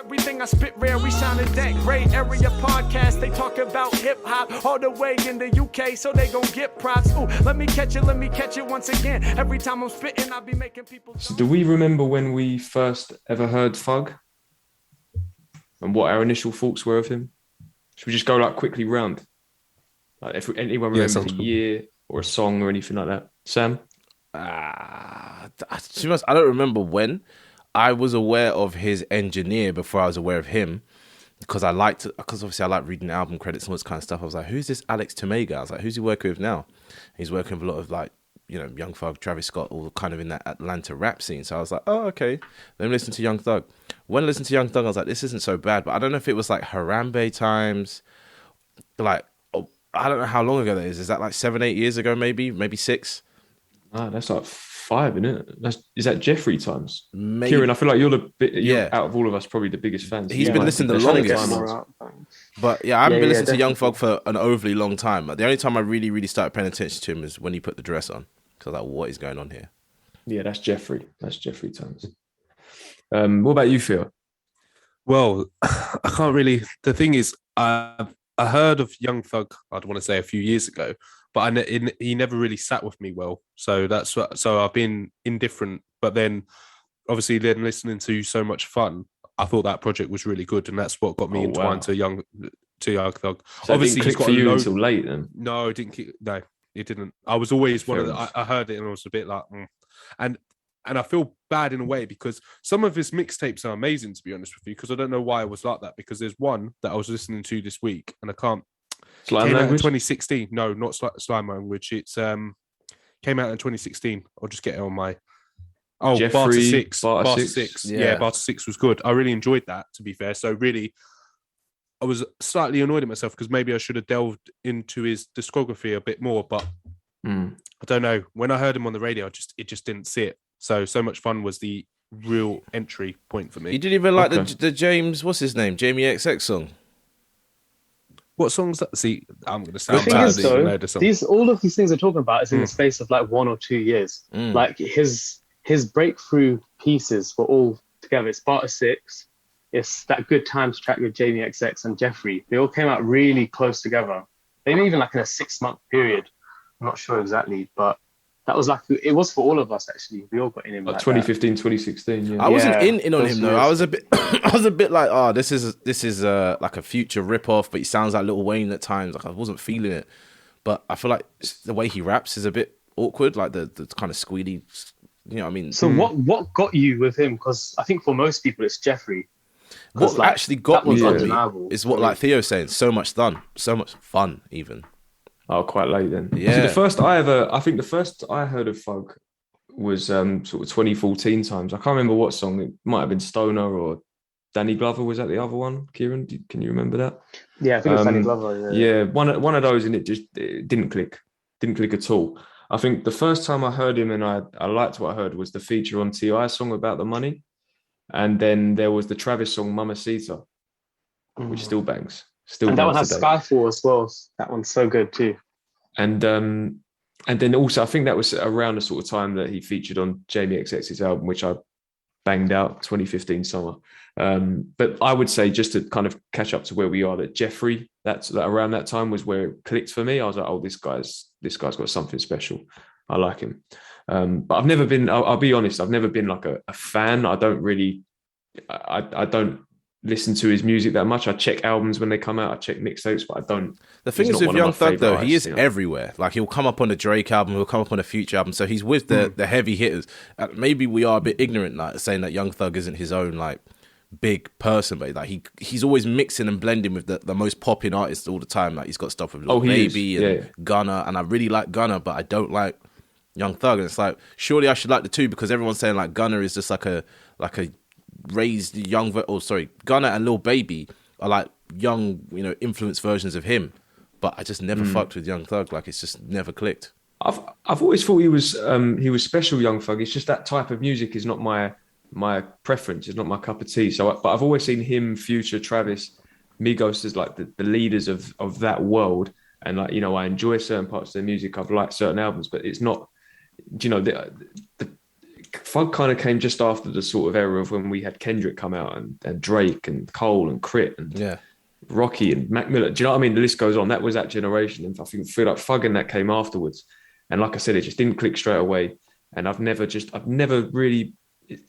Everything I spit rare, we sounded that great. Area podcast, they talk about hip hop all the way in the UK, so they gon' get props. Ooh, let me catch it once again. Every time I'm spitting, I'll be making people. So do we remember when we first ever heard Thug? And what our initial thoughts were of him? Should we just go like quickly round? Like if anyone remembers a year or a song or anything like that? Sam? To be honest, I don't remember when. I was aware of his engineer before I was aware of him because obviously I like reading album credits and all this kind of stuff. I was like, who's this Alex Tomega? I was like, who's he working with now? He's working with a lot of like, you know, Young Thug, Travis Scott, all kind of in that Atlanta rap scene. So I was like, oh, okay. Let me listen to Young Thug. When I listened to Young Thug, I was like, this isn't so bad. But I don't know if it was like Harambe times, like, I don't know how long ago that is. Is that like 7-8 years ago, maybe 6? That's like 5, isn't it? Is that Jeffrey times? Maybe. Kieran, I feel like you're out of all of us probably the biggest fans. He's been listening the longest. But yeah, I haven't been listening to Young Thug for an overly long time. The only time I really, really started paying attention to him is when he put the dress on. Because I was like, what is going on here? Yeah, that's Jeffrey. That's Jeffrey times. What about you, Phil? Well, I can't really. The thing is, I heard of Young Thug, I'd want to say a few years ago, but he never really sat with me well. So so I've been indifferent. But then, obviously, then listening to So Much Fun, I thought that project was really good, and that's what got me entwined to Young Thug. So obviously, he's got for you until late then. No, it didn't. No, it didn't. I was always one of the. I heard it and I was a bit like, and I feel bad in a way because some of his mixtapes are amazing, to be honest with you, because I don't know why I was like that, because there's one that I was listening to this week and I can't. Slime Language? 2016. No, not Slime Language. It's came out in 2016. I'll just get it on my. Oh, Jeffrey, Barter 6. Yeah, Barter 6 was good. I really enjoyed that, to be fair. So really, I was slightly annoyed at myself because maybe I should have delved into his discography a bit more, but I don't know. When I heard him on the radio, it just didn't sit. So Much Fun was the real entry point for me. You didn't even like the James, what's his name? Jamie XX song. What song's that? See, I'm going to sound bad. The thing is, though, all of these things they're talking about is in the space of like 1 or 2 years. Like his breakthrough pieces were all together. It's Barter 6. It's that Good Times track with Jamie XX and Jeffrey. They all came out really close together. They were even like in a 6-month period. I'm not sure exactly, but that was like, it was for all of us actually. We all got in him. Like 2015, 2016. Yeah. I wasn't in on him though. I was a bit like, oh, this is like a future ripoff, but he sounds like Lil Wayne at times. Like I wasn't feeling it, but I feel like the way he raps is a bit awkward, like the kind of squealy. You know what I mean? So what got you with him? Because I think for most people it's Jeffrey. What actually got me is what like Theo's saying. So much fun even. Oh, quite late then. Yeah. So the first I heard of Thug was sort of 2014 times. I can't remember what song. It might have been Stoner or Danny Glover. Was that the other one? Kieran, can you remember that? Yeah, I think it was Danny Glover. Yeah, one of those, and it didn't click at all. I think the first time I heard him and I liked what I heard was the feature on T.I. song about the money, and then there was the Travis song Mamacita, which still bangs. And that one has Skyfall as well. That one's so good too. And then also I think that was around the sort of time that he featured on Jamie XX's album, which I banged out 2015 summer. But I would say, just to kind of catch up to where we are, that Jeffrey, that around that time was where it clicked for me. I was like, oh, this guy's got something special. I like him. But I've never been, I'll be honest, I've never been like a fan. I don't really, I don't listen to his music that much. I check albums when they come out. I check mixtapes, but I don't. The thing is with Young Thug though, he is everywhere. Like he'll come up on a Drake album, he'll come up on a Future album. So he's with the heavy hitters. Maybe we are a bit ignorant, like saying that Young Thug isn't his own like big person, but like he's always mixing and blending with the most popping artists all the time. Like he's got stuff with Lil Baby and Gunna, and I really like Gunna, but I don't like Young Thug. And it's like, surely I should like the two, because everyone's saying like Gunna is just like a raised young, Gunna and Lil Baby are like young, influenced versions of him, but I just never fucked with Young Thug. Like it's just never clicked. I've always thought he was special, Young Thug. It's just that type of music is not my preference. It's not my cup of tea. But I've always seen him, Future, Travis, Migos as like the leaders of that world. And like, I enjoy certain parts of their music. I've liked certain albums, but it's not, the Thug kind of came just after the sort of era of when we had Kendrick come out and Drake and Cole and Crit and Rocky and Mac Miller. Do you know what I mean? The list goes on. That was that generation. And I feel like Thug and that came afterwards. And like I said, it just didn't click straight away. And I've never really,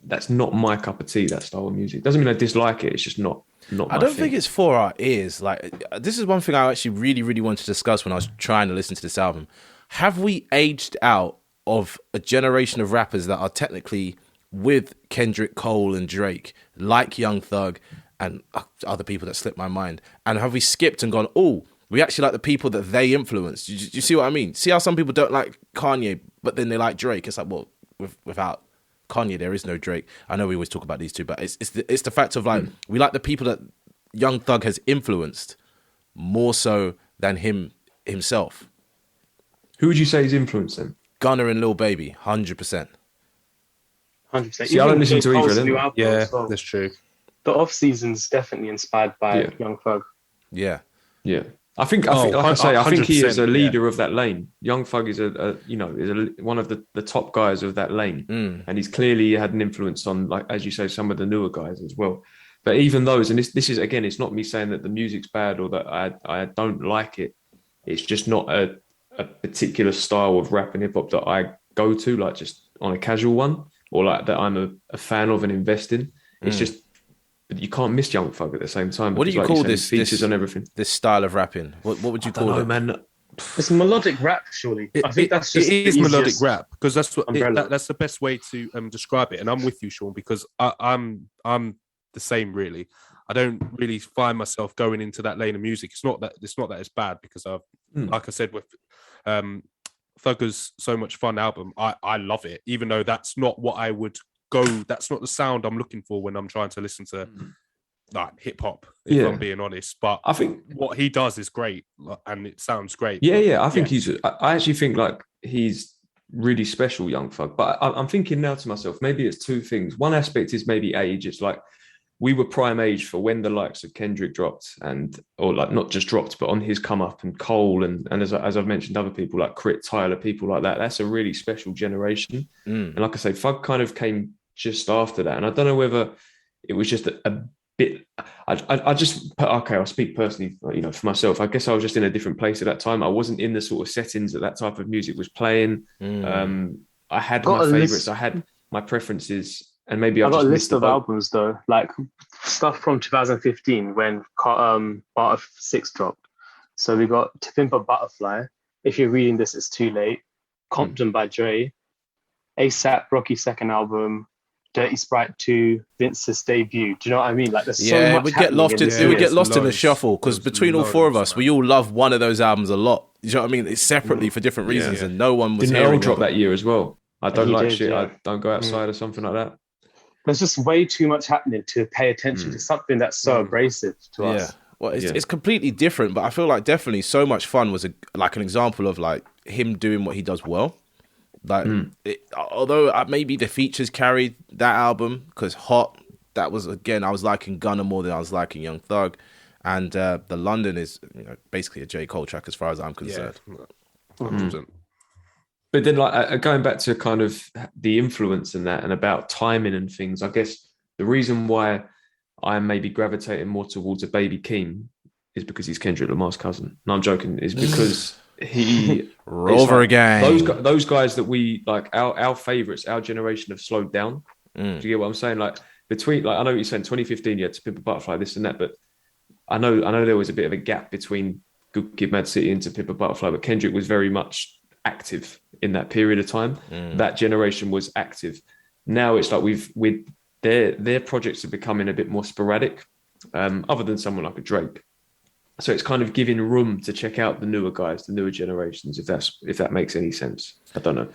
that's not my cup of tea, that style of music. Doesn't mean I dislike it. It's just not my I don't thing. think it's for our ears. Like, this is one thing I actually really, really wanted to discuss when I was trying to listen to this album. Have we aged out of a generation of rappers that are technically with Kendrick, Cole and Drake, like Young Thug and other people that slipped my mind? And have we skipped and gone, oh, we actually like the people that they influenced? Do you see what I mean? See how some people don't like Kanye, but then they like Drake? It's like, well, without Kanye, there is no Drake. I know we always talk about these two, but it's the fact of like, we like the people that Young Thug has influenced more so than himself. Who would you say is influenced then? Gunna and Lil Baby, 100%. 100%. See, I don't listen to either of them. Yeah, that's true. The off season's definitely inspired by Young Thug. Yeah. I think, like I say, I think he is a leader of that lane. Young Thug is one of the top guys of that lane, and he's clearly had an influence on, like as you say, some of the newer guys as well. But even those, and this is again, it's not me saying that the music's bad or that I don't like it. It's just not a particular style of rap and hip hop that I go to, like just on a casual one, or like that I'm a fan of and invest in. It's just, but you can't miss Young Thug at the same time. What do you call this? Features on everything. This style of rapping. What would you call it, man? It's melodic rap, surely. I think that's just it is melodic rap, because that's what umbrella. that's the best way to describe it. And I'm with you, Sean, because I'm the same really. I don't really find myself going into that lane of music. It's not that it's bad, because I've like I said with Thugger's So Much Fun album, I love it, even though that's not what I would go. That's not the sound I'm looking for when I'm trying to listen to like hip hop, if I'm being honest. But I think what he does is great, and it sounds great. I think I actually think like he's really special, Young Thug. But I'm thinking now to myself, maybe it's two things. One aspect is maybe age. It's like we were prime age for when the likes of Kendrick dropped, or like not just dropped, but on his come up, and Cole and as I've mentioned, other people like Crit, Tyler, people like that. That's a really special generation. And like I say, Thug kind of came just after that. And I don't know whether it was just a bit. I just I'll speak personally, for myself. I guess I was just in a different place at that time. I wasn't in the sort of settings that type of music was playing. I had my favorites. I had my preferences. And maybe I've got a list of albums though, like stuff from 2015 when Barter 6 dropped. So we got To Pimp a Butterfly. If you're reading this, it's too late. Compton by Dre. ASAP Rocky second album. Dirty Sprite 2, Vince's debut. Do you know what I mean? Like, there's so much. We get lost in the shuffle, because between all four of us, we all love one of those albums a lot. You know what I mean? It's separately for different reasons, and no one was Didn't hearing L drop that year as well. I don't like shit. Yeah. I don't go outside or something like that. There's just way too much happening to pay attention to something that's so abrasive to us. Well, it's completely different, but I feel like definitely So Much Fun was an example of like him doing what he does well. Like, although maybe the features carried that album, because Hot, that was, again, I was liking Gunna more than I was liking Young Thug, and the London is basically a J. Cole track as far as I'm concerned. But then, like going back to kind of the influence and that, and about timing and things, I guess the reason why I'm maybe gravitating more towards a Baby Keem is because he's Kendrick Lamar's cousin. No, I'm joking. Is because he Rover again. Those guys that we like, our favorites, our generation have slowed down. Do you get what I'm saying? Like between, like I know what you're saying, 2015, you had To Pimp a Butterfly, this and that, but I know there was a bit of a gap between Good Kid, Mad City and To Pimp a Butterfly, but Kendrick was very much active in that period of time. That generation was active. Now it's like their projects are becoming a bit more sporadic, other than someone like a Drake. So it's kind of giving room to check out the newer guys, the newer generations, if that makes any sense. I don't know.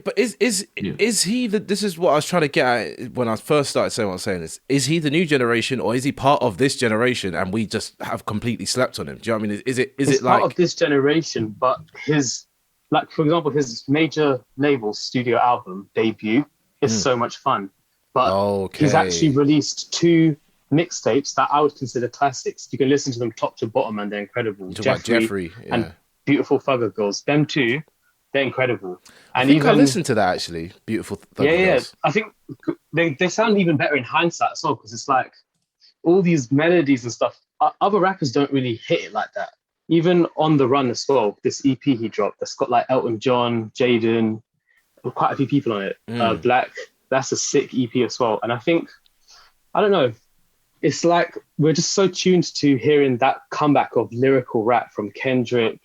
But is he this is what I was trying to get at when I first started saying what I'm saying is he the new generation, or is he part of this generation and we just have completely slept on him? Do you know what I mean? Is it like part of this generation, but his, like, for example, his major label studio album debut is So Much Fun, but he's actually released 2 mixtapes that I would consider classics. You can listen to them top to bottom, and they're incredible. Jeffrey and Beautiful Thugger Girls. Them 2 they're incredible. And I think I listened to that actually. Beautiful Thugger Girls. I think they sound even better in hindsight as well, because it's like all these melodies and stuff. Other rappers don't really hit it like that. Even On the Run as well, this EP he dropped that's got like Elton John, Jaden, quite a few people on it. Black, that's a sick EP as well. And I think, I don't know, it's like we're just so tuned to hearing that comeback of lyrical rap from Kendrick,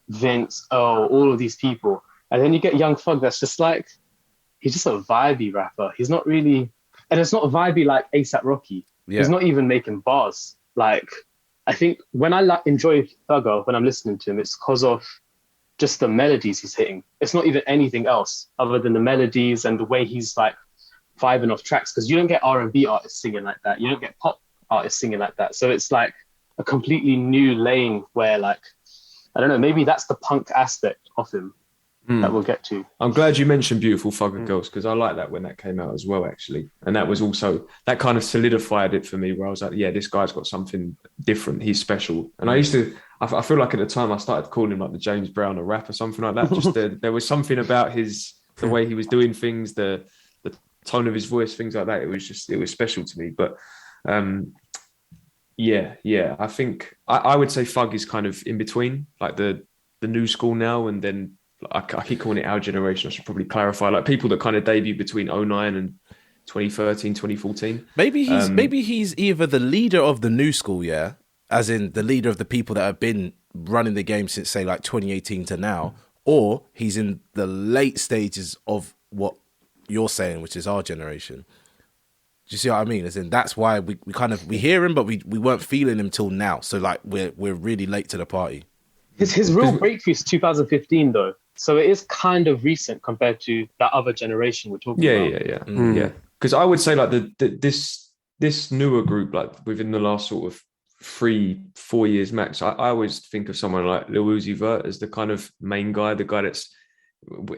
Vince, all of these people. And then you get Young Thug that's just like, he's just a vibey rapper. He's not really, and it's not vibey like A$AP Rocky. Yeah. He's not even making bars. Like, I think when I enjoy Thugger, when I'm listening to him, it's because of just the melodies he's hitting. It's not even anything else other than the melodies and the way he's like vibing off tracks. Because you don't get R&B artists singing like that. You don't get pop artists singing like that. So it's like a completely new lane where, like, I don't know, maybe that's the punk aspect of him that we'll get to. I'm glad you mentioned Beautiful Thugger Girls, because I like that when that came out as well, actually. And that was also, that kind of solidified it for me, where I was like, yeah, this guy's got something different. He's special. And I used to, I feel like at the time I started calling him like the James Brown of rap or something like that. Just there was something about the way he was doing things, the tone of his voice, things like that. It was special to me. But yeah, I think I would say Thug is kind of in between, like the new school now, and then I keep calling it our generation. I should probably clarify, like people that kind of debut between 2009 and 2013, 2014. Maybe he's either the leader of the new school, yeah, as in the leader of the people that have been running the game since, say, like 2018 to now, or he's in the late stages of what you're saying, which is our generation. Do you see what I mean? As in, that's why we hear him, but we weren't feeling him till now. So like we're really late to the party. His real breakthrough is 2015 though. So it is kind of recent compared to that other generation we're talking about. Yeah. Because I would say like this newer group, like within the last sort of 3-4 years max, I always think of someone like Lil Uzi Vert as the kind of main guy, the guy that's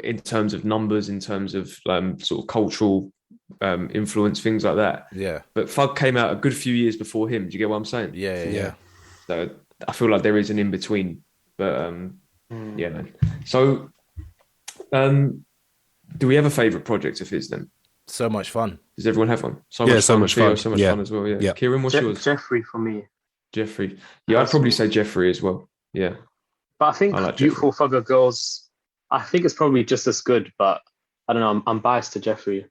in terms of numbers, in terms of sort of cultural influence, things like that. Yeah. But Thug came out a good few years before him. Do you get what I'm saying? Yeah. So I feel like there is an in between. But yeah, man. So, do we have a favourite project of his then? So Much Fun. Does everyone have one? So much fun. So much fun as well. Yeah. Kieran, what's yours? Jeffrey for me. Jeffrey. Yeah, I'd probably say Jeffrey as well. Yeah. But I think Beautiful Thugger Girls, I think it's probably just as good, but I don't know. I'm biased to Jeffrey.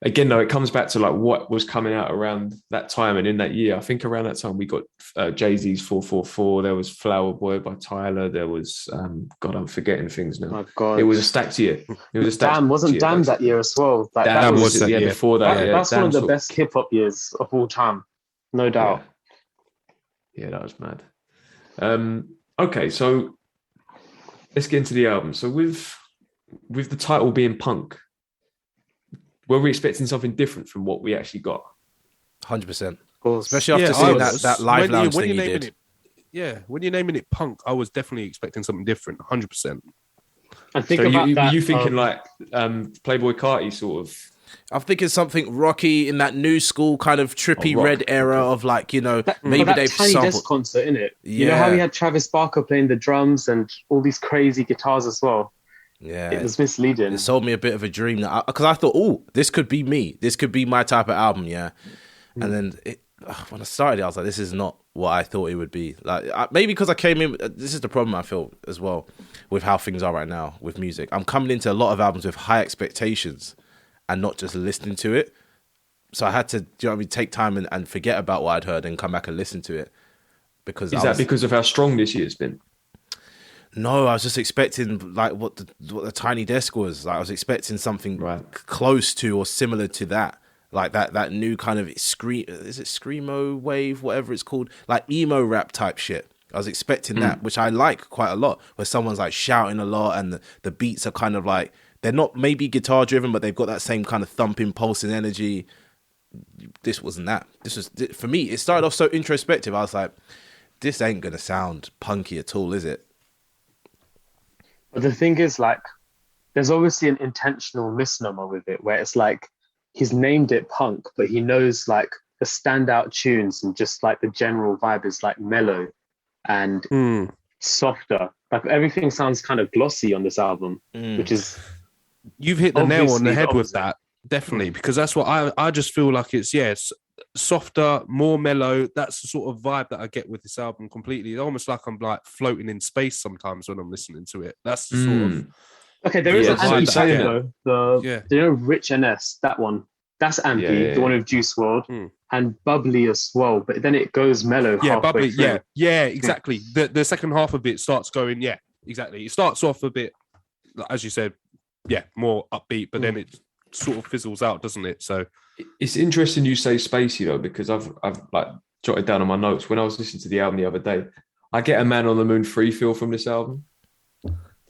Again, though, it comes back to like what was coming out around that time and in that year. I think around that time we got Jay-Z's 444. There was Flower Boy by Tyler. There was God, I'm forgetting things now. Oh God, it was a stacked year. It was a stacked Damn, wasn't Damn that year as well? Like, Damn was that year before that. That's one of the best hip hop years of all time, no doubt. Yeah, that was mad. Okay, so let's get into the album. So with the title being Punk, were we expecting something different from what we actually got? 100%. Especially after seeing that live lounge thing you did. When you're naming it Punk, I was definitely expecting something different, 100%. And think about that. Were you thinking like Playboy Carti sort of? I'm thinking something rocky in that new school kind of trippy red era of like, you know, maybe they've Tiny Desk concert, innit? Yeah. You know how we had Travis Barker playing the drums and all these crazy guitars as well? Yeah, it was misleading. It sold me a bit of a dream because I thought, oh, this could be me. This could be my type of album, yeah. And then when I started it, I was like, this is not what I thought it would be. Like maybe because I came in. This is the problem I feel as well with how things are right now with music. I'm coming into a lot of albums with high expectations and not just listening to it. So I had to, take time and forget about what I'd heard and come back and listen to it. Because because of how strong this year's been? No, I was just expecting like what the Tiny Desk was. Like I was expecting something close to or similar to that, like that new kind of screamo wave, whatever it's called, like emo rap type shit. I was expecting that, which I like quite a lot, where someone's like shouting a lot and the beats are kind of like they're not maybe guitar driven, but they've got that same kind of thumping, pulsing energy. This wasn't that. This was for me. It started off so introspective. I was like, this ain't gonna sound punky at all, is it? But the thing is, like, there's obviously an intentional misnomer with it, where it's like he's named it Punk, but he knows like the standout tunes and just like the general vibe is like mellow and softer. Like everything sounds kind of glossy on this album, which is you've hit the nail on the head with opposite. that, definitely, because that's what I just feel like it's softer, more mellow. That's the sort of vibe that I get with this album completely. It's almost like I'm like floating in space sometimes when I'm listening to it. That's the sort of okay. There is an so Ampy saying track though. Do you know Rich NS? That one. That's Ampy, the one with Juice WRLD, and Bubbly as well. But then it goes mellow. Yeah, halfway Bubbly. through. Yeah, exactly. The second half of it starts going. Yeah, exactly. It starts off a bit, as you said, more upbeat, but then it sort of fizzles out, doesn't it? So it's interesting you say spacey though, because I've like jotted down on my notes when I was listening to the album the other day. I get a Man on the Moon 3 feel from this album.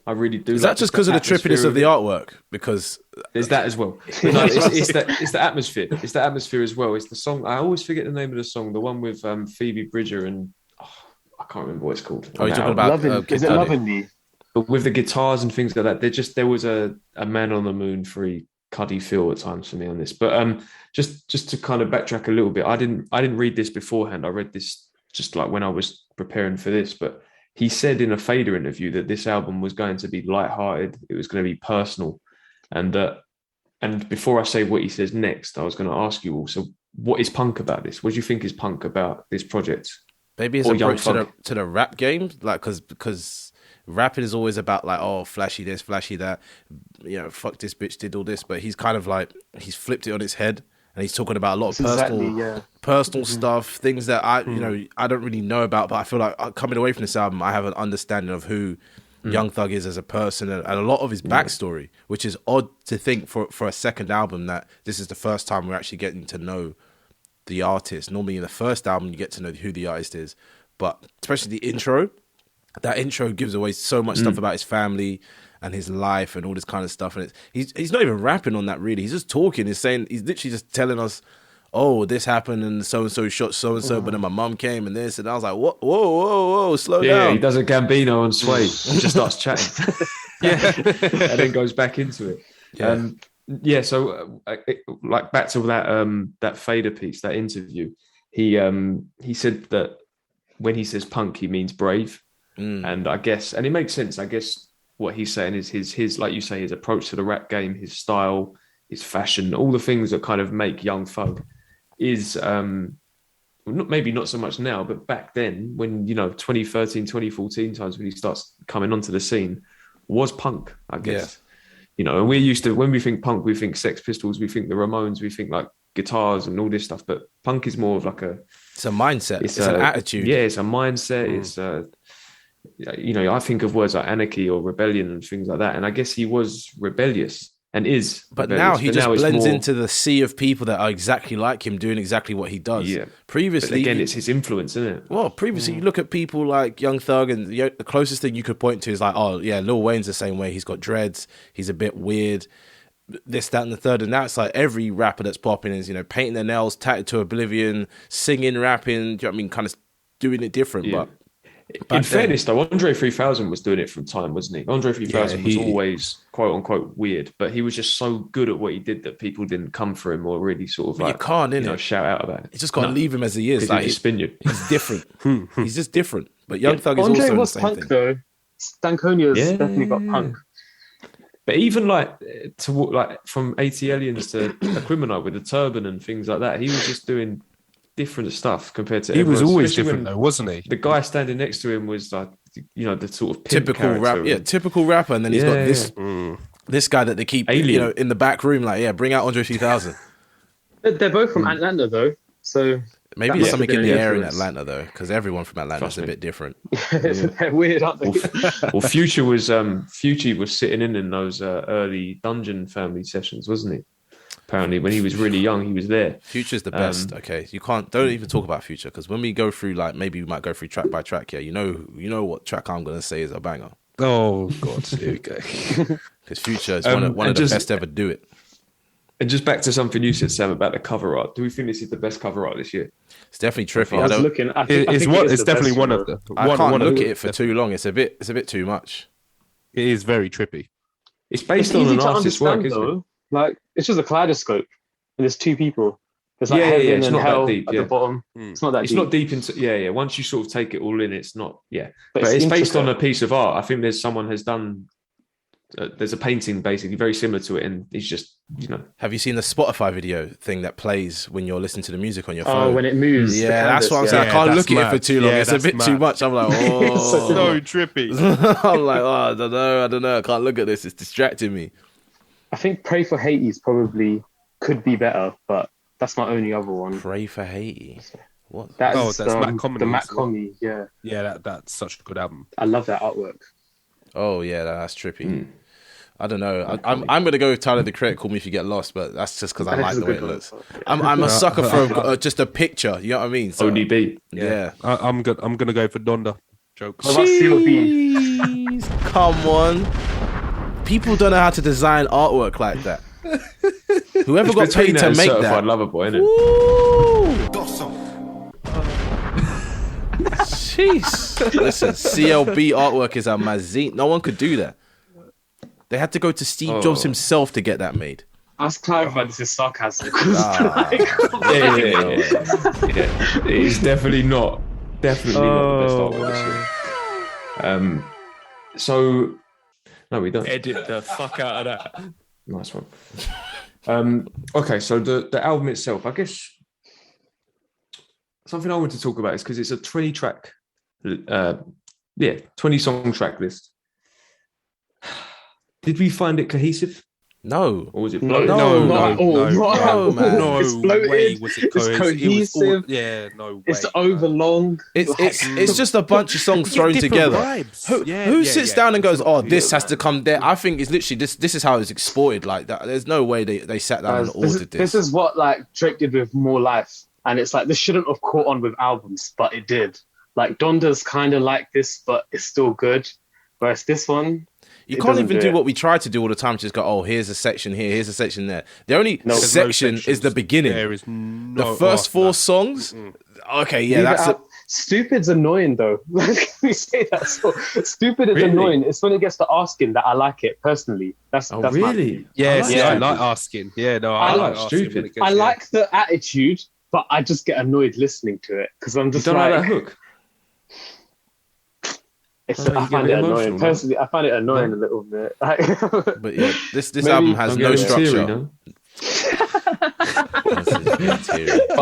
I really do. Is that just because of the trippiness of the artwork? Because there's that as well. No, it's the atmosphere. It's the atmosphere as well. It's the song. I always forget the name of the song. The one with Phoebe Bridger and I can't remember what it's called. Oh, you're talking about is it Lovin' Me? But with the guitars and things like that, there was a Man on the Moon 3 Cuddy feel at times for me on this. But just to kind of backtrack a little bit, I didn't read this beforehand. I read this just like when I was preparing for this, but he said in a Fader interview that this album was going to be lighthearted. It was going to be personal. And before I say what he says next, I was going to ask you also, what is punk about this? What do you think is punk about this project? Maybe his approach to the rap game, like because rapping is always about like, oh, flashy this, flashy that, fuck this bitch did all this, but he's kind of like, he's flipped it on its head. And he's talking about a lot of personal stuff, things that I don't really know about, but I feel like coming away from this album, I have an understanding of who Young Thug is as a person and a lot of his backstory, which is odd to think for a second album that this is the first time we're actually getting to know the artist. Normally in the first album, you get to know who the artist is, but especially the intro, that intro gives away so much stuff about his family and his life and all this kind of stuff. And he's not even rapping on that really. He's just talking. He's literally just telling us, oh, this happened and so-and-so shot so-and-so, but then my mum came and this. And I was like, whoa, slow down. Yeah, he does a Gambino on Sway and just starts chatting. And then goes back into it. So like back to that Fader piece, that interview, he said that when he says punk, he means brave. And I guess, and it makes sense, I guess, what he's saying is his like you say, his approach to the rap game, his style, his fashion, all the things that kind of make Young Thug is maybe not so much now, but back then when 2013, 2014 times when he starts coming onto the scene was punk, I guess. And we're used to, when we think punk, we think Sex Pistols, we think the Ramones, we think like guitars and all this stuff, but punk is more of like it's a mindset, it's an attitude. Yeah, it's a mindset. It's I think of words like anarchy or rebellion and things like that. And I guess he was rebellious and is. But now he just blends into the sea of people that are exactly like him, doing exactly what he does. Yeah. Previously, but again, it's his influence, isn't it? Well, previously, you look at people like Young Thug, and the closest thing you could point to is like, oh yeah, Lil Wayne's the same way. He's got dreads. He's a bit weird. This, that, and the third. And now it's like every rapper that's popping is, painting their nails, tatted to oblivion, singing, rapping. Do you know what I mean? Kind of doing it different, but. In fairness, though, Andre 3000 was doing it from time, wasn't he? Andre 3000 was always quote unquote weird, but he was just so good at what he did that people didn't come for him or really sort of like, you can't, shout out about it. You just got to leave him as he is. Like, spin you. He's different. He's just different. But Young Thug is Andre also was the same punk thing. though. Stankonia's definitely got punk. But even like from 80 Aliens to Aquemini with the turban and things like that, he was just doing different stuff compared to. He was always different though, wasn't he? The guy standing next to him was like, the sort of typical rapper, and then he's got this guy that they keep, in the back room, like, bring out Andre 3000. They're both from Atlanta though, so maybe there's something in the air in Atlanta though, because everyone from Atlanta is a bit different. They're weird, aren't they? Well, Future was sitting in those early Dungeon family sessions, wasn't he? Apparently, when he was really young, he was there. Future's the best. Okay, don't even talk about Future, because when we go through, like, maybe we might go through track by track. Yeah, you know what track I'm gonna say is a banger. Oh God, here we go. Because Future is one of the best ever do it. And just back to something you said, Sam, about the cover art. Do we think this is the best cover art this year? It's definitely trippy. It's definitely one of the. I can't look at it for too long. It's a bit too much. It is very trippy. It's based on an artist's work, isn't it? Like, it's just a kaleidoscope, and there's two people. It's like heaven it's and not hell that deep. at Yeah. the bottom. It's not that It's deep. not deep into once you sort of take it all in, it's not but it's intricate. based on a piece of art. I think someone has done there's a painting basically very similar to it, and it's just Have you seen the Spotify video thing that plays when you're listening to the music on your phone? Oh, when it moves. Yeah, that's what I'm saying. I can't look at it for too long. It's a bit too much. I'm like, oh, so trippy. I'm like, oh, I don't know. I can't look at this. It's distracting me. I think Pray for Haiti probably could be better, but that's my only other one. Pray for Haiti. What? That's Matt Comey. The Matt Comey, yeah. Yeah, that's such a good album. I love that artwork. Oh yeah, that's trippy. I don't know. I'm gonna go with Tyler the Creator. Call Me If You Get Lost, but that's just because I like the way it looks. I'm a sucker for just a picture. You know what I mean? So, only beat. Yeah. I'm gonna go for Donda. Jokes. What about CLB? Come on. People don't know how to design artwork like that. Whoever got paid to make that. Lover Boy, innit? Jeez. Listen, CLB artwork is a mazine. No one could do that. They had to go to Steve Jobs himself to get that made. I was clarifying this is sarcasm. Yeah. It's definitely not the best artwork this year. So no, we don't Edit the fuck out of that. Nice one. Okay, so the album itself, I guess something I want to talk about is because it's a 20 track 20 song track list. Did we find it cohesive? No. Or was it No, bloated? No, man. No It's bloated. way was it It's cohesive. No way. It's overlong. It's just a bunch of songs thrown together. Who sits down and goes, "Oh, this has to come there"? I think it's literally this is how it's exploited. Like that. There's no way they sat down and ordered this. This is what like Drake did with More Life, and it's like this shouldn't have caught on with albums, but it did. Like Donda's kind of like this, but it's still good. Whereas this one. You can't even do what we try to do all the time. Just go, oh, here's a section here, here's a section there. The only section is the beginning. There is the first four songs. Okay, yeah, that's it. Stupid's annoying though. We say that. So stupid is annoying. It's when it gets to asking that I like it personally. That's really? I like asking. Yeah, no, I like stupid. I like the attitude, but I just get annoyed listening to it because I'm just you don't like that hook. I find it annoying. Personally, I find it annoying a little bit. But yeah, this album has no structure. But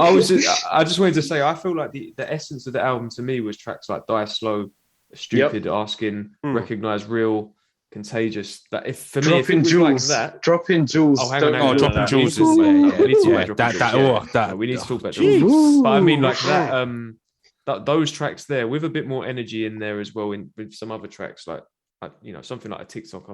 I just wanted to say, I feel like the essence of the album to me was tracks like Die Slow, Stupid, Asking, Recognize Real, Contagious. That if for me, if it was like that, Dropping Jewels. Oh, hang on. Dropping Jewels is we need to talk about Jewels. But I mean, like that. Those tracks there with a bit more energy in there as well, with some other tracks like something like a TikTok.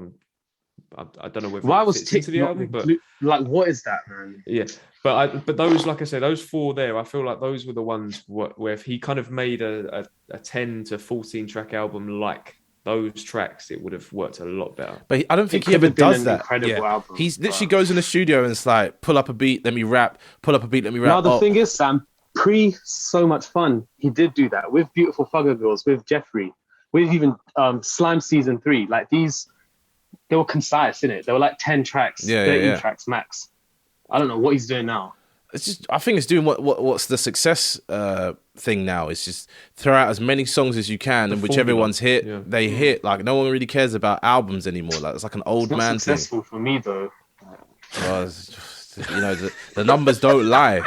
I don't know whether why it was fits into the album, but like what is that, man? Yeah, but those, like I said, those four there, I feel like those were the ones where if he kind of made a 10 to 14 track album like those tracks, it would have worked a lot better. But I don't think he ever does that. Album, he literally goes in the studio and it's like, pull up a beat, let me rap. Pull up a beat, let me rap. Now the thing is, Sam. So Much Fun, he did do that with Beautiful Fugger Girls, with Jeffrey, with even Slime Season 3. Like these, they were concise, innit? They were like 10 tracks, 13 tracks max. I don't know what he's doing now. It's just, I think it's doing what's the success thing now. It's just throw out as many songs as you can, and whichever ones hit, they hit. Like no one really cares about albums anymore. Like it's like an old man thing. Successful for me though. Well, the numbers don't lie.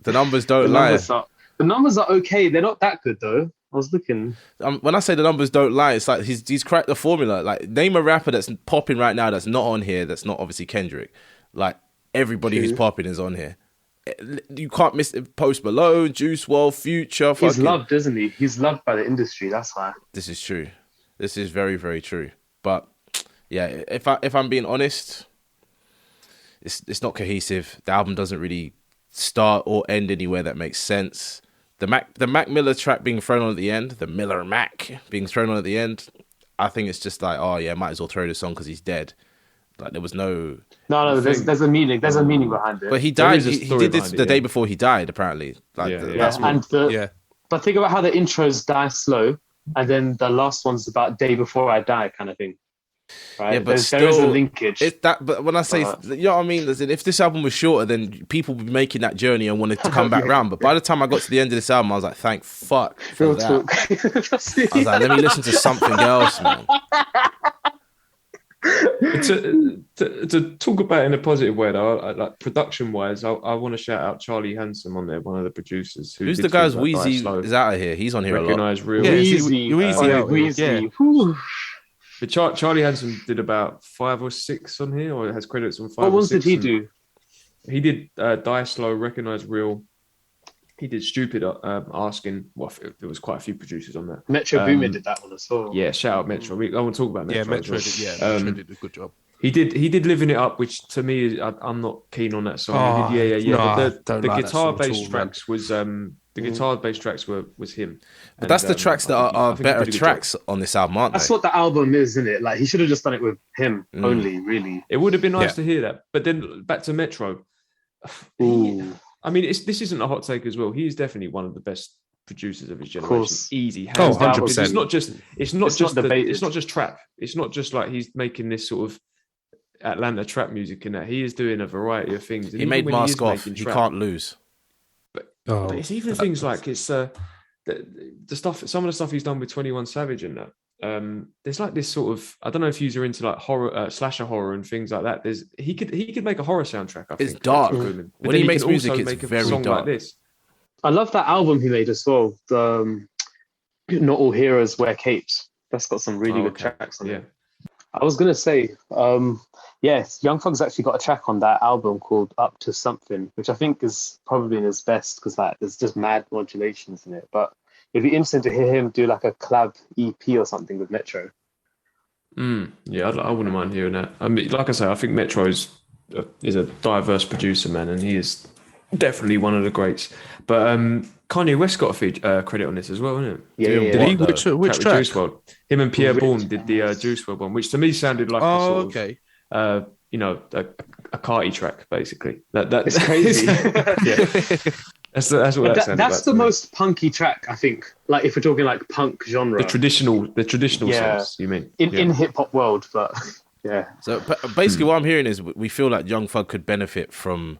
The numbers don't lie. The numbers are okay. They're not that good though. I was looking. When I say the numbers don't lie, it's like he's cracked the formula. Like name a rapper that's popping right now that's not on here. That's not obviously Kendrick. Like everybody who's popping is on here. You can't miss Post Malone, Juice WRLD, Future. He's loved, isn't he? He's loved by the industry. That's why. This is true. This is very, very true. But yeah, if I'm being honest, it's not cohesive. The album doesn't really start or end anywhere that makes sense. The Mac Miller track being thrown on at the end, the Miller Mac being thrown on at the end, I think it's just like, oh yeah, might as well throw this on because he's dead. Like there was no. There's a meaning. There's a meaning behind it. But he died. He did this the day before he died, apparently. Like But think about how the intros die slow, and then the last one's about day before I die, kind of thing. Right? Yeah, but there is a still, linkage. it's that. But when I say, you know what I mean? As in, if this album was shorter, then people would be making that journey and wanted to come back round. But by the time I got to the end of this album, I was like, thank fuck for Real that. talk. I was like, let me listen to something else, man. To talk about it in a positive way, though, like production wise, I want to shout out Charlie Handsome on there, one of the producers. Who's the guy? Wheezy is out of here. He's on here Recognize a lot. Real. Yeah, Wheezy. Wheezy. Yeah. But Charlie Handsome did about 5 or 6 on here, or has credits on 5 What or 6. ones did he do? He did Die Slow, Recognize Real. He did Stupid, Asking. Well, there was quite a few producers on that. Metro Boomin did that one as well. Yeah, shout out Metro. I want to talk about Metro. Yeah, Metro did a good job. He did Living It Up, which to me, I'm not keen on that song. Oh, Yeah. no, But the like guitar-based tracks was the guitar-based tracks was him. But that's the tracks that are better tracks on this album, aren't they? That's what the album is, isn't it? Like he should have just done it with him only, really. It would have been nice to hear that. But then back to Metro. Ooh. I mean, this isn't a hot take as well. He is definitely one of the best producers of his generation. course. Easy, hands Oh, down. 100%. It's not debated. just trap. It's not just like he's making this sort of Atlanta trap music in that. He is doing a variety of things. And He made even when Mask is Off. making He trap- can't lose. But it's even things like it's the stuff. Some of the stuff he's done with 21 Savage and that. There's like this sort of, I don't know if you're into like horror, slasher horror and things like that. He could make a horror soundtrack. I think It's dark. But When then he makes can music, also it's make a very song dark. like this. I love that album he made as well. The Not All Heroes Wear Capes. That's got some really good tracks on it. I was gonna say, yes, Young Thug's actually got a track on that album called Up to Something, which I think is probably in his best because like there's just mad modulations in it. But it'd be interesting to hear him do like a collab EP or something with Metro. Yeah, I wouldn't mind hearing that. I mean, like I say, I think Metro is a diverse producer, man, and he is definitely one of the greats. But Kanye West got a credit on this as well, isn't it? Yeah. Did he? Which With track? Juice WRLD. Him and Pierre Rich. Bourne did the Juice WRLD one, which to me sounded like a sort okay. of, a Carti track, basically. That's It's crazy. Yeah. That's what that sounded That's like the to me. most punky track, I think. Like if we're talking like punk genre The traditional Yeah. songs, you mean? in hip hop world, but yeah. So basically, what I'm hearing is we feel like Young Thug could benefit from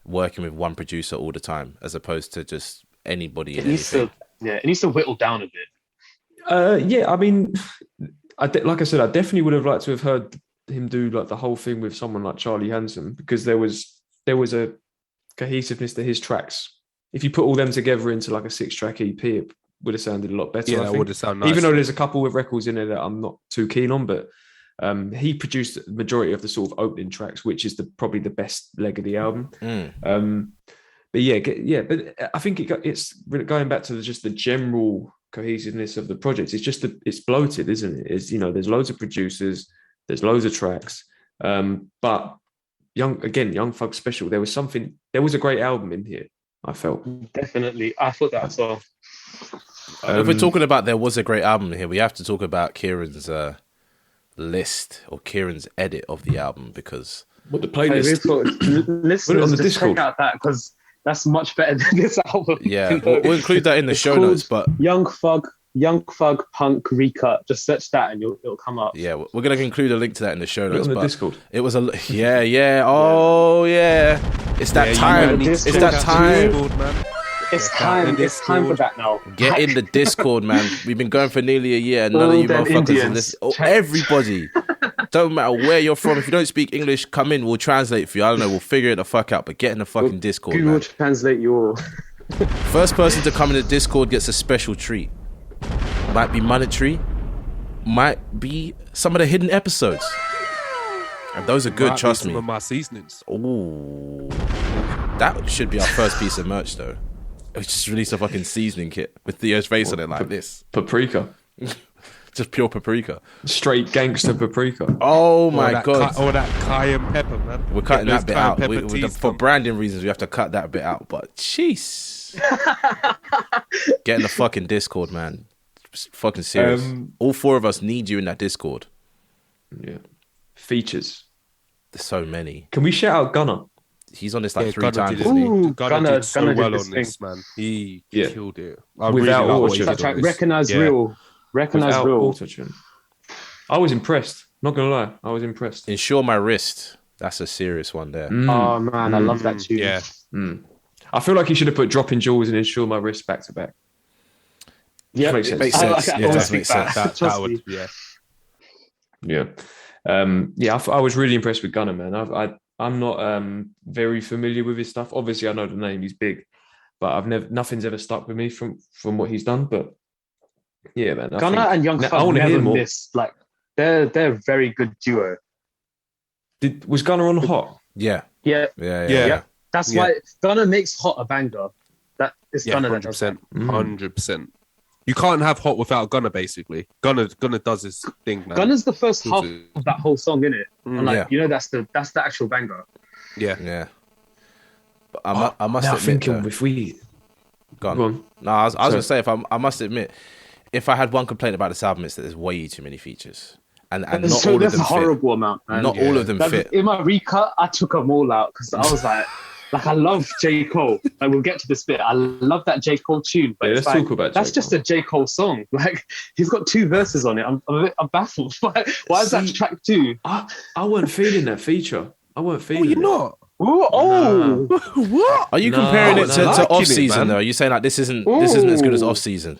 working with one producer all the time, as opposed to just anybody. It needs to whittle down a bit. Yeah, I mean, like I said, I definitely would have liked to have heard him do like the whole thing with someone like Charlie Handsome, because there was a cohesiveness to his tracks. If you put all them together into like a 6-track EP, it would have sounded a lot better. Yeah, I that think. would have sounded nice. Even though there's a couple of records in there that I'm not too keen on, but he produced the majority of the sort of opening tracks, which is probably the best leg of the album. But but I think it's going back to just the general cohesiveness of the project. It's just it's bloated, isn't it? It's, there's loads of producers, there's loads of tracks, but Young Thug special. There was a great album in here, I felt. Definitely. I thought that as well. If we're talking about there was a great album here, we have to talk about Kieran's list or Kieran's edit of the album, because What the playlist? Listeners, on the just Discord. check out that because that's much better than this album. yeah, we'll include that in the It's show called notes. But Young Thug Punk Recut. Just search that and it'll come up. yeah, we're gonna include a link to that in the show Put it notes. on the But Discord. it was oh yeah, it's that time. It's It's that time. It's time. It's time for that now. Get in the Discord, man. We've been going for nearly a year, and none of you All them motherfuckers are Indians. listening. Oh, everybody. Don't matter where you're from. If you don't speak English, come in. We'll translate for you. I don't know. We'll figure it the fuck out. But get in the fucking Discord, Google man. translate your. First person to come in the Discord gets a special treat. Might be monetary. Might be some of the hidden episodes. And those are good, trust me. Some of my seasonings. Ooh. That should be our first piece of merch, though. We just released a fucking seasoning kit with Theo's face on it like this. Paprika. Just pure paprika. Straight gangster paprika. Oh my god. Or that cayenne pepper, man. We're cutting Get that those bit cayenne out. pepper teas For from- branding reasons, we have to cut that bit out. But jeez. Get in the fucking Discord, man. It's fucking serious. All 4 of us need you in that Discord. Yeah. Features. There's so many. Can we shout out Gunner? He's on this like 3 Gunner times, did isn't he? Ooh, Gunner did so Gunner did well this on this, man. He Yeah. killed it. Without like what auto-tune. he did That track, on this. Recognize Yeah. Real. Recognize Without Real. auto-tune. I was impressed. Not gonna lie, I was impressed. Insure My Wrist. That's a serious one there. Oh man, I love that tune. Yeah. I feel like he should have put Dropping Jewels and Insure My Wrist back to back. Yeah, Makes it sense. Makes sense. I Yeah, always does think make sense. That would, yeah. Yeah. I was really impressed with Gunna, man. I'm not very familiar with his stuff. Obviously, I know the name; he's big, but nothing's ever stuck with me from what he's done. But yeah, man, Gunna and Young Thug never miss. Like they're a very good duo. Was Gunna on Hot? Yeah. That's why Gunna makes Hot a banger. That is Gunna. 100%. 100%. You can't have Hot without Gunna, basically. Gunna does his thing, man. Gunna's the first half of that whole song, innit? And that's the actual banger. Yeah. But I must admit, thinking if we go on. No, I was gonna say I must admit, if I had one complaint about this album, it's that there's way too many features. And not all of them fit. That's a horrible amount, man. Not all of them fit. In my recut, I took them all out because I was like, I love J. Cole. Like, we'll get to this bit. I love that J. Cole tune, but let's talk about that's just a J. Cole song. Like, he's got 2 verses on it. I'm baffled. Why is that track 2? I weren't feeling that feature. I weren't feeling. You're not. Oh, what? Are you comparing it to off season though? Are you saying like this isn't as good as off season?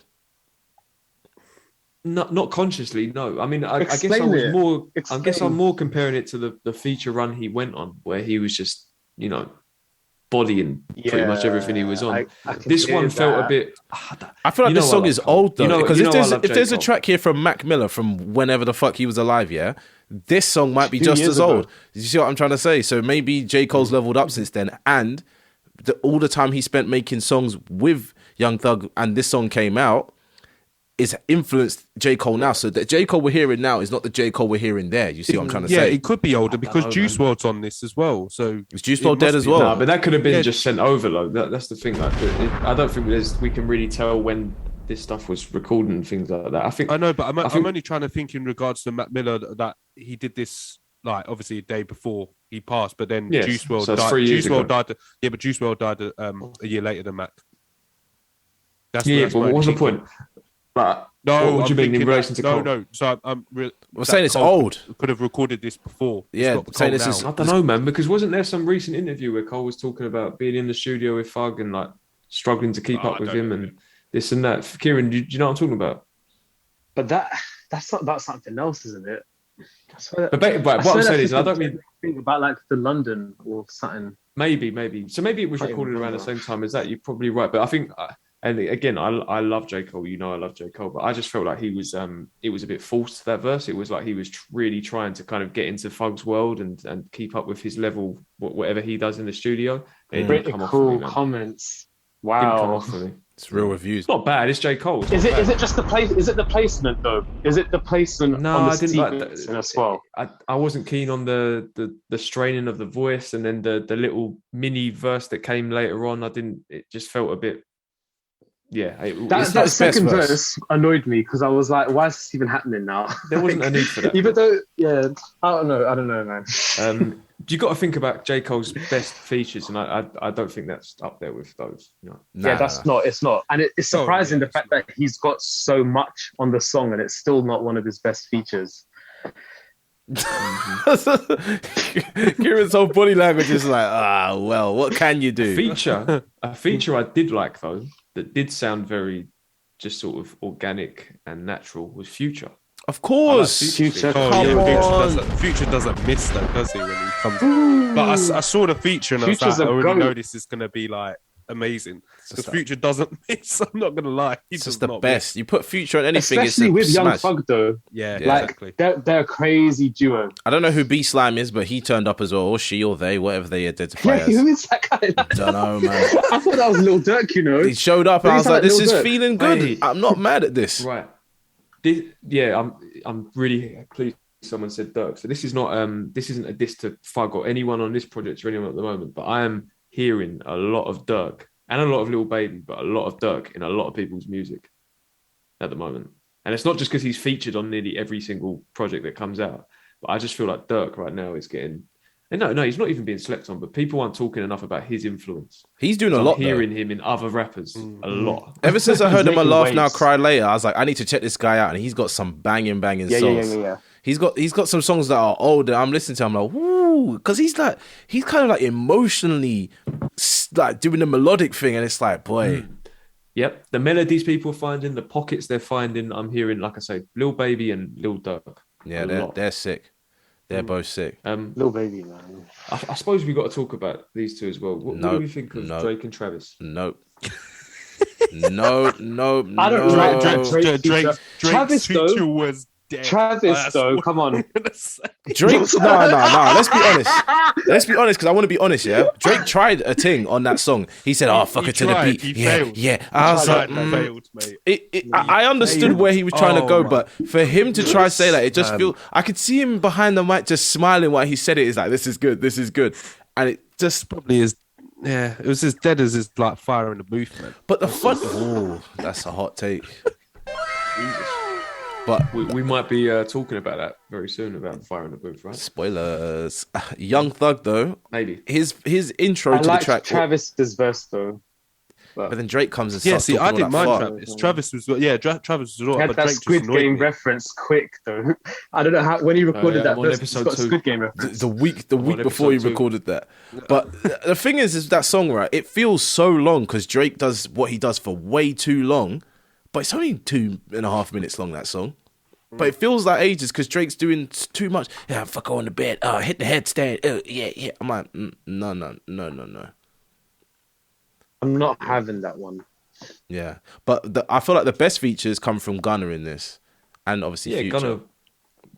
Not consciously, no. I mean, I guess I was more. I guess I'm more comparing it to the feature run he went on, where he was just, bodying pretty much everything he was on. This one felt a bit. I feel like this song is old though, because if there's a track here from Mac Miller from whenever the fuck he was alive, this song might be just as old. You see what I'm trying to say? So maybe J. Cole's leveled up since then, and all the time he spent making songs with Young Thug, and this song came out, is influenced J. Cole now. So the J. Cole we're hearing now is not the J. Cole we're hearing there. You see what I'm trying to say? Yeah, it could be older because Juice WRLD's on this as well. So is Juice WRLD dead as well? No, but that could have been just sent over. Like that's the thing. Like, I don't think we can really tell when this stuff was recorded and things like that. I know, but I'm only trying to think in regards to Mac Miller that he did this like obviously a day before he passed, but then Juice WRLD died. Juice WRLD died. Yeah, but Juice WRLD died a year later than Mac. But what's the point? But no, what do you mean in relation to Cole? No. So we're saying it's old. Could have recorded this before. Yeah, saying this is. I don't know, man. Because wasn't there some recent interview where Cole was talking about being in the studio with Thug and like struggling to keep up with him and this and that? Kieran, do you know what I'm talking about? But that's about something else, isn't it? But what I'm saying is, I don't mean think about like the London or something. Maybe. So maybe it was recorded around the same time as that. You're probably right, but I think. And again, I love J. Cole. I love J. Cole, but I just felt like he was. It was a bit forced, that verse. It was like he was really trying to kind of get into Thug's world and keep up with his level, whatever he does in the studio. Pretty cool comments. Wow, it's real reviews. It's not bad. It's J. Cole. Is it just the place? Is it the placement though? Is it the placement? No, on the I didn't like that as well. I wasn't keen on the straining of the voice, and then the little mini verse that came later on. It just felt a bit. Yeah, that second verse annoyed me because I was like, "Why is this even happening now?" There wasn't a need for that. Even though, I don't know, man. You got to think about J. Cole's best features, and I don't think that's up there with those. Not. It's not, and it's surprising the fact that he's got so much on the song, and it's still not one of his best features. Kieran's whole body language is like, well, what can you do? A feature I did like though, that did sound very just sort of organic and natural, was Future. Of course, Future. Future doesn't miss though, does he? When he comes, but I saw the feature and I was like, I already know this is gonna be like amazing. Because Future doesn't miss. I'm not gonna lie, he's just the best. Miss. You put Future on anything, especially with Young smash. Thug though. Yeah, like exactly. They're a crazy duo. I don't know who B Slime is, but he turned up as well, or she, or they, whatever they identify as. Who is that guy? I don't know, man. I thought that was Lil Durk. He showed up, and I was like, "This is feeling good. Hey. I'm not mad at this." Right. I'm really pleased someone said Durk. So this is not this isn't a diss to Thug or anyone on this project or anyone at the moment, but I am hearing a lot of Durk and a lot of Lil Baby, but a lot of Durk in a lot of people's music at the moment. And it's not just because he's featured on nearly every single project that comes out, but I just feel like Durk right now is getting. And no, he's not even being slept on, but people aren't talking enough about his influence. He's doing a lot. Hearing him in other rappers a lot. Ever since I heard him on Laugh Now, Cry Later, I was like, I need to check this guy out, and he's got some banging songs. Yeah. He's got some songs that are old that I'm listening to. I'm like, woo, because he's kind of like emotionally like doing the melodic thing, and it's like, boy. Yep, the melodies people are finding, the pockets they're finding. I'm hearing, like I say, Lil Baby and Lil Durk. Yeah, they're sick. They're both sick. Lil Baby, man. I suppose we got to talk about these two as well. What do we think of Drake and Travis? Nope. No. I don't like Drake's Travis, future though. was dead. Travis, though, come on. Drake, no. Let's be honest, because I want to be honest. Yeah, Drake tried a thing on that song. He said, "Oh, fuck it to the beat." He failed. Yeah. I was like, failed, mate. I understood where he was trying to go, my but for him to try to say that, it just feel. I could see him behind the mic just smiling while he said it. It's like, this is good, and it just Probably is. Yeah, it was as dead as his like fire in the booth, man. But the fun. Oh, that's a hot take. But we might be talking about that very soon, about the fire in the booth, right? spoilers. Young Thug though, Maybe. his intro I to the liked track. Travis's verse, though. But then Drake comes and Yeah, starts see, I talking didn't all mind that Travis. Travis was Travis was He alright, had but that Drake just Squid annoyed Game me. reference quick, though. I don't know how, when he recorded that I'm on verse, episode he's got a 2. Squid Game far. reference. The week episode before he 2. recorded that. But the thing is that song, right? It feels so long because Drake does what he does for way too long, but it's only 2.5 minutes long, that song. But it feels like ages because Drake's doing too much. Yeah, fuck her on the bed. Hit the headstand. Yeah. I'm like, no. I'm not having that one. Yeah, but I feel like the best features come from Gunna in this, and obviously Future.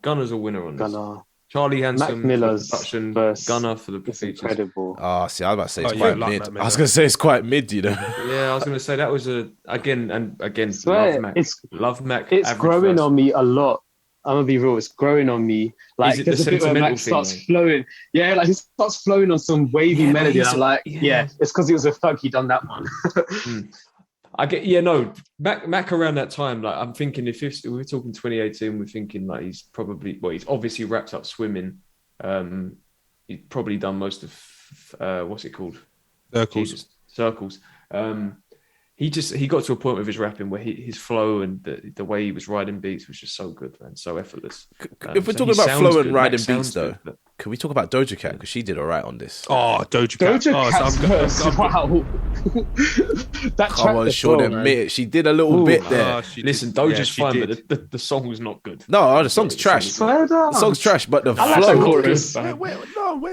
Gunna's a winner on this. Gunna. Charlie Mac Hanson for Miller's the production, verse Gunna for the It's features. incredible. Oh, see, I was about to say it's Oh, quite yeah, like mid. Mac I Miller. was gonna say it's quite mid, you know. Yeah, I was going to say that was again. Swear, Love Mac. Love Mac. It's average growing verse. on me a lot. I'm gonna be real. It's growing on me. Like Is it there's the a bit where sentimental Mac thing, starts though? flowing. Yeah, like he starts flowing on some wavy Yeah, melody. And he's- I'm like, yeah. yeah, it's because he was a thug. He done that one. I get, Mac around that time, like I'm thinking if we're talking 2018, we're thinking like he's obviously wrapped up swimming. He's probably done most of what's it called? Circles. He got to a point with his rapping where his flow and the way he was riding beats was just so good, man, so effortless. If we're So talking he about sounds flow good. and riding Mac beats, sounds though, good, but- can we talk about Doja Cat because she did all right on this? Oh, Doja Cat. Doja Oh, Cat's so verse. Wow. That Come track on, as Sean, well, man. admit it. She did a little bit there. Listen, Doja's fine, but the song was not good. No, the song's trash. Swear down. The song's trash, but the I like that flow. chorus.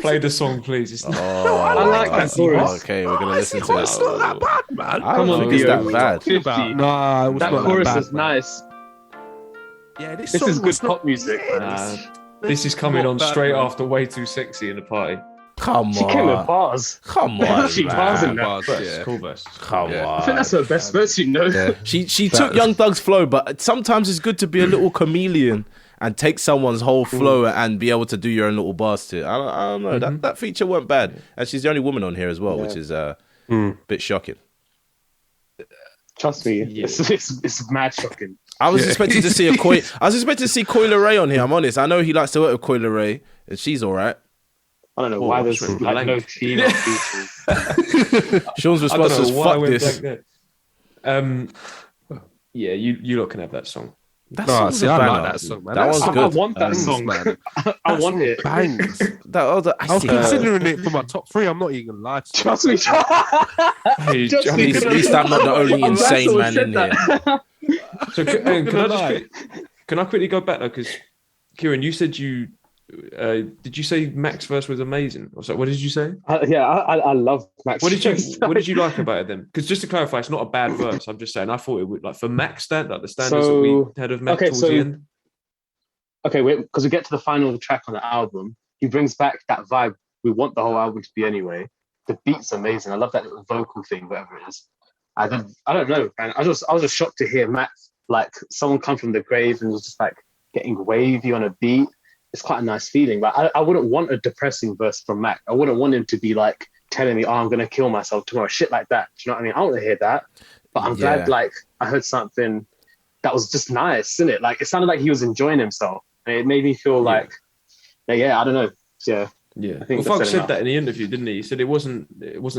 Play the song, please. It's not. Oh, I like that chorus. Okay, we're gonna listen to it. It's not that bad, man. I Come don't on, think it's Theo. that bad. 50. Nah, it was That not chorus that bad, is man. nice. Yeah, This is good pop music. This is coming not on bad, straight man. after Way Too Sexy in the party. Come She came with on, bars. come on, She bars in man. that. Bars, Verse, yeah. cool verse. Come Yeah. I think on. that's her best verse, you know. Yeah. She took Young Thug's flow, but sometimes it's good to be a little chameleon and take someone's whole flow and be able to do your own little bars to it. I don't know. That feature weren't bad, and she's the only woman on here as well, which is a bit shocking. Trust me, Yeah. it's mad shocking. I was expecting to see I was expecting to see Coi Leray on here. I'm honest. I know he likes to work with Coi Leray, and she's all right. I don't know Oh, why there's that's like really no blank. female features. Sean's I response don't was know why I "fuck went this." blank there. Yeah, you lot can have that song. That No, song's see, a I banger. like that song, man. That one's I good. want that song, man. I want it. Bangs. That other, I was considering it for my top 3. I'm not even gonna lie to you. Trust me. Hey, Just Johnny, because- at least I'm not the only I'm glad insane someone man said in here. that. So can I quickly go back though? Because Kieran, you said did you say Mac's verse was amazing? Or so, what did you say? I love Max. What did you like about it then? Because just to clarify, it's not a bad verse. I'm just saying I thought it would like for Mac's like the standards that we had of Mac towards the end. Okay, because we get to the final track on the album, he brings back that vibe we want the whole album to be anyway. The beat's amazing. I love that little vocal thing, whatever it is. I don't know, man. I was just shocked to hear Mac, like someone come from the grave and was just like getting wavy on a beat. It's quite a nice feeling. But I wouldn't want a depressing verse from Mac. I wouldn't want him to be like telling me, "Oh, I'm gonna kill myself tomorrow," shit like that. Do you know what I mean? I don't want to hear that. But I'm glad, like, I heard something that was just nice, isn't it? Like, it sounded like he was enjoying himself. And it made me feel like, I don't know. Yeah. Yeah, I think well, Fug that's said enough. that in the interview, didn't he? He said it wasn't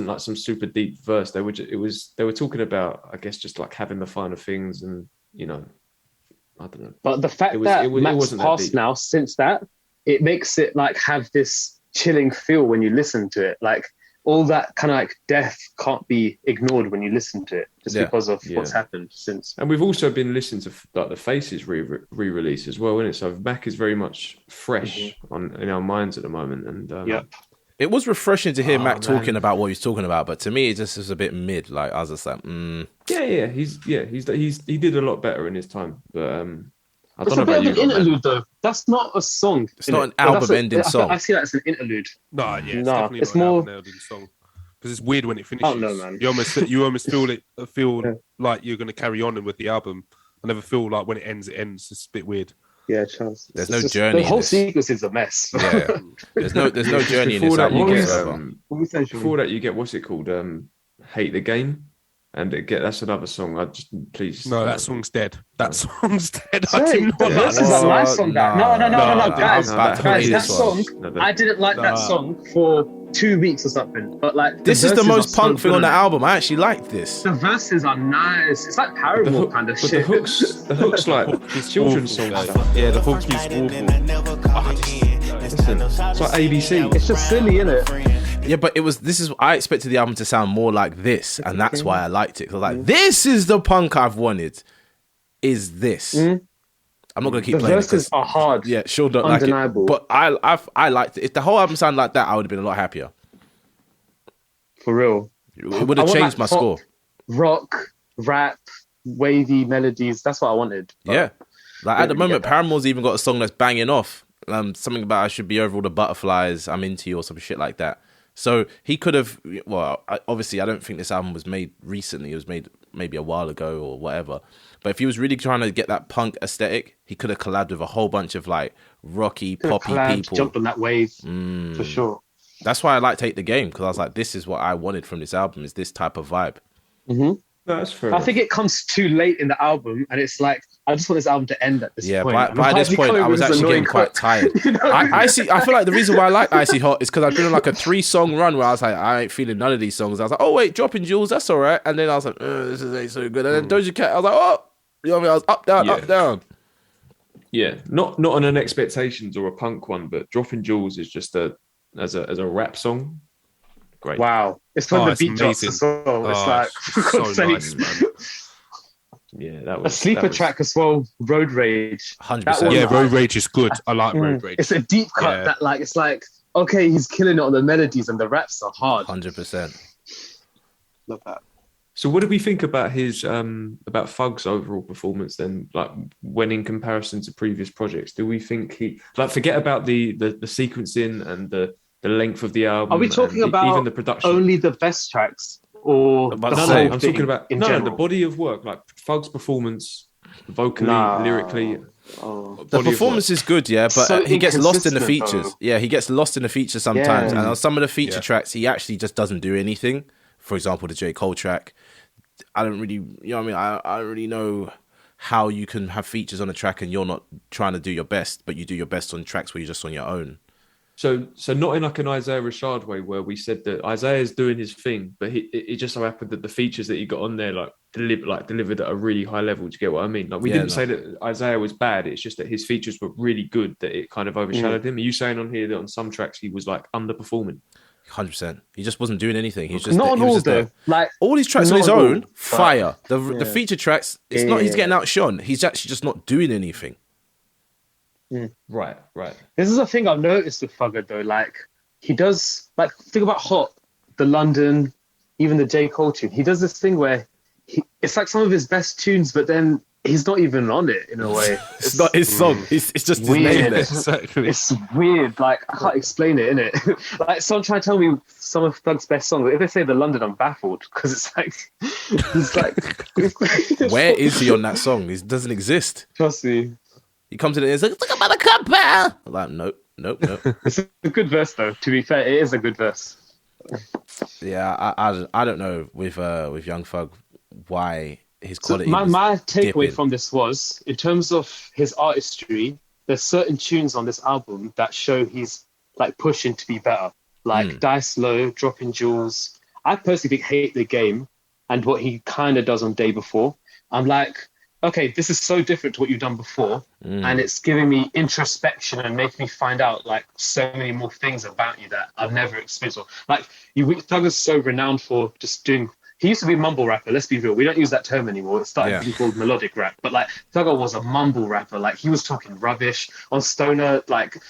like some super deep verse. They were talking about, I guess, just like having the finer things, and I don't know. But the fact that Max passed now, since that, it makes it like have this chilling feel when you listen to it. Like all that kind of like death can't be ignored when you listen to it, just because of what's happened since. And we've also been listening to like the Faces re-release as well, isn't it? So Mac is very much fresh in our minds at the moment. And it was refreshing to hear Mac talking about what he's talking about, but to me, it just was a bit mid. Like I was just like, he did a lot better in his time, but I don't know about you. It's a bit of an interlude, though. That's not a song. It's not an album-ending song. I see that as an interlude. No, it's definitely not an album-ending song. Because it's weird when it finishes. Oh no, man! You almost feel like you're going to carry on with the album. I never feel like when it ends. It's a bit weird. Yeah, Charles. There's no journey. The whole sequence is a mess. Yeah. There's no journey in this album. Before that, you get what's it called? Hate the Game. And that's another song. Please. No, that song's dead. That song's dead. This is a nice song. No, guys. That song. I didn't like that song for 2 weeks or something. But like, this is the most punk thing on the album. I actually like this. The verses are nice. It's like Paramore kind of shit. The hooks like children's songs. Yeah, the hook is awful. It's like ABC. It's just silly, innit? Yeah, but I expected the album to sound more like this, and that's why I liked it. Cause like, this is the punk I've wanted. Is this? I'm not gonna keep playing. The verses are hard. Yeah, sure, don't undeniable. Like it, but I liked it. If the whole album sounded like that, I would have been a lot happier. For real, it would have changed my score. Rock, rap, wavy melodies. That's what I wanted. Yeah, like at the moment, Paramore's even got a song that's banging off. Something about I should be over all the butterflies. I'm into you or some shit like that. So he could have, obviously I don't think this album was made recently. It was made maybe a while ago or whatever. But if he was really trying to get that punk aesthetic, he could have collabed with a whole bunch of like rocky, poppy people. Jumped on that wave, for sure. That's why I liked Hate the Game, because I was like, this is what I wanted from this album, is this type of vibe. Mm-hmm. That's fair. I think it comes too late in the album, and it's like, I just want this album to end at this point. Yeah, by this point, I was actually getting quite tired. You know I feel like the reason why I like Icy Hot is because I've been on like a 3-song run where I was like, I ain't feeling none of these songs. I was like, oh wait, Dropping Jewels, that's all right. And then I was like, this ain't so good. And then Doja Cat, I was like, oh, you know what I mean? I was up, down, up, down. Yeah, not on an Expectations or a punk one, but Dropping Jewels is just as a rap song. Great. Wow. It's when the beat drops as well. It's like, for God's sake. Nice, yeah, that was a sleeper track as well. Road Rage. 100%. Yeah, Road Rage is good. I like Road Rage. It's a deep cut that, like, it's like, okay, he's killing it on the melodies and the raps are hard. 100%. Love that. So, what do we think about his about Fug's overall performance then? Like, when in comparison to previous projects, do we think he forget about the sequencing and the length of the album? Are we talking about even the production? Only the best tracks? Or I'm talking about the body of work, like Fug's performance, vocally, lyrically. The performance is good, but he gets lost in the features. Though. Yeah, he gets lost in the features sometimes. And on some of the feature tracks, he actually just doesn't do anything. For example, the J. Cole track. I don't really, I don't really know how you can have features on a track and you're not trying to do your best, but you do your best on tracks where you're just on your own. So not in like an Isaiah Rashad way where we said that Isaiah's doing his thing, but it just so happened that the features that he got on there delivered at a really high level. Do you get what I mean? Like we didn't say that Isaiah was bad. It's just that his features were really good that it kind of overshadowed him. Are you saying on here that on some tracks he was like underperforming? 100%. He just wasn't doing anything. He's just not on all though. Like all these tracks on his own, fire. The feature tracks, it's not he's getting outshone. He's actually just not doing anything. Right. This is a thing I've noticed with Fugger though. Like he does, like think about Hot, the London, even the J. Cole tune. He does this thing where it's like some of his best tunes, but then he's not even on it in a way. It's not his song. It's just his weird. name there. Exactly. It's weird. Like I can't explain it, innit? Like someone trying to tell me some of Thug's best songs. If they say the London, I'm baffled because it's like he's like. Where is he on that song? He doesn't exist. Trust me. He comes in and he's like, "Look about a cup, pal." I'm like, nope. It's a good verse though. To be fair, it is a good verse. Yeah, I don't know with Young Thug why his quality. So my takeaway from this was, in terms of his artistry, there's certain tunes on this album that show he's like pushing to be better. Like Die Slow, Dropping Jewels. I personally think Hate the Game and what he kind of does on Day Before. I'm like, okay, this is so different to what you've done before, and it's giving me introspection and making me find out like so many more things about you that I've never experienced. Like Thug is so renowned for just doing. He used to be a mumble rapper. Let's be real. We don't use that term anymore. It started to be called melodic rap. But like Thugger was a mumble rapper. Like he was talking rubbish on Stoner. Like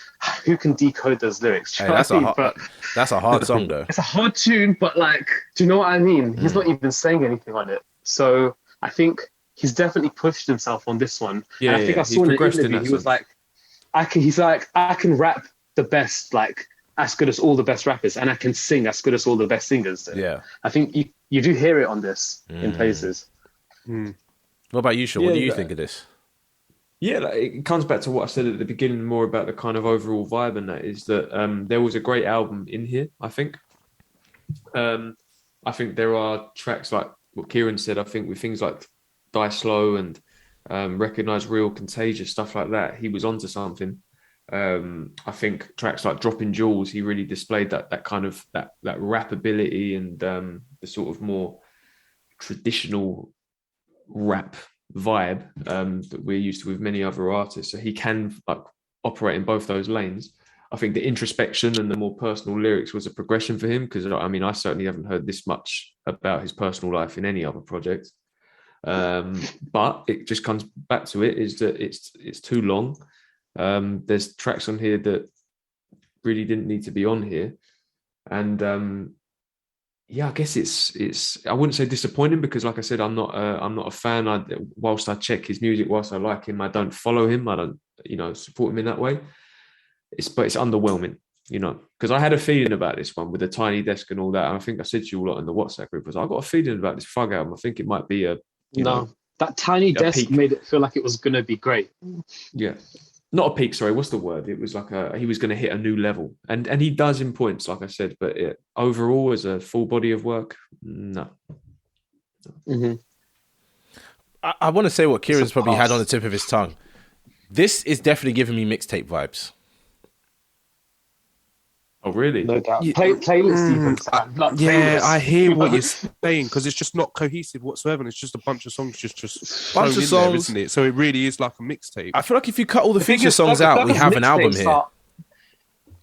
who can decode those lyrics? Hey, that's a hard song though. It's a hard tune, but like, do you know what I mean? He's not even saying anything on it. So I think he's definitely pushed himself on this one. Yeah, and I think I saw in an interview he was like, I can rap the best, like as good as all the best rappers, and I can sing as good as all the best singers. Yeah, I think you do hear it on this in places. What about you, Sean? What do you think of this? Yeah, like, it comes back to what I said at the beginning, more about the kind of overall vibe, and that is that there was a great album in here. I think there are tracks like what Kieran said. I think with things like Die Slow and Recognize Real, Contagious, stuff like that, he was onto something. I think tracks like Dropping Jewels, he really displayed that kind of that rap ability and the sort of more traditional rap vibe that we're used to with many other artists. So he can like operate in both those lanes. I think the introspection and the more personal lyrics was a progression for him, because I mean I certainly haven't heard this much about his personal life in any other project. But it just comes back to it is that it's too long. There's tracks on here that really didn't need to be on here, and I guess it's I wouldn't say disappointing, because like I said, I'm not a fan. Whilst I check his music, whilst I like him, I don't follow him. I don't support him in that way. But it's underwhelming, because I had a feeling about this one with the Tiny Desk and all that. And I think I said to you a lot in the WhatsApp group, I got a feeling about this Thug album. I think it might be that Tiny Desk peak. made it feel like it was going to be great. Yeah. Not a peak, sorry. What's the word? It was like he was going to hit a new level. And he does in points, like I said, but overall as a full body of work, no. Mm-hmm. I want to say what Kieran's probably had on the tip of his tongue. This is definitely giving me mixtape vibes. Oh, really? No doubt. Playlist even. I hear what you're saying, because it's just not cohesive whatsoever. And it's just a bunch of songs just bunch of songs, there, isn't it? So it really is like a mixtape. I feel like if you cut all the feature songs out, we have an album here.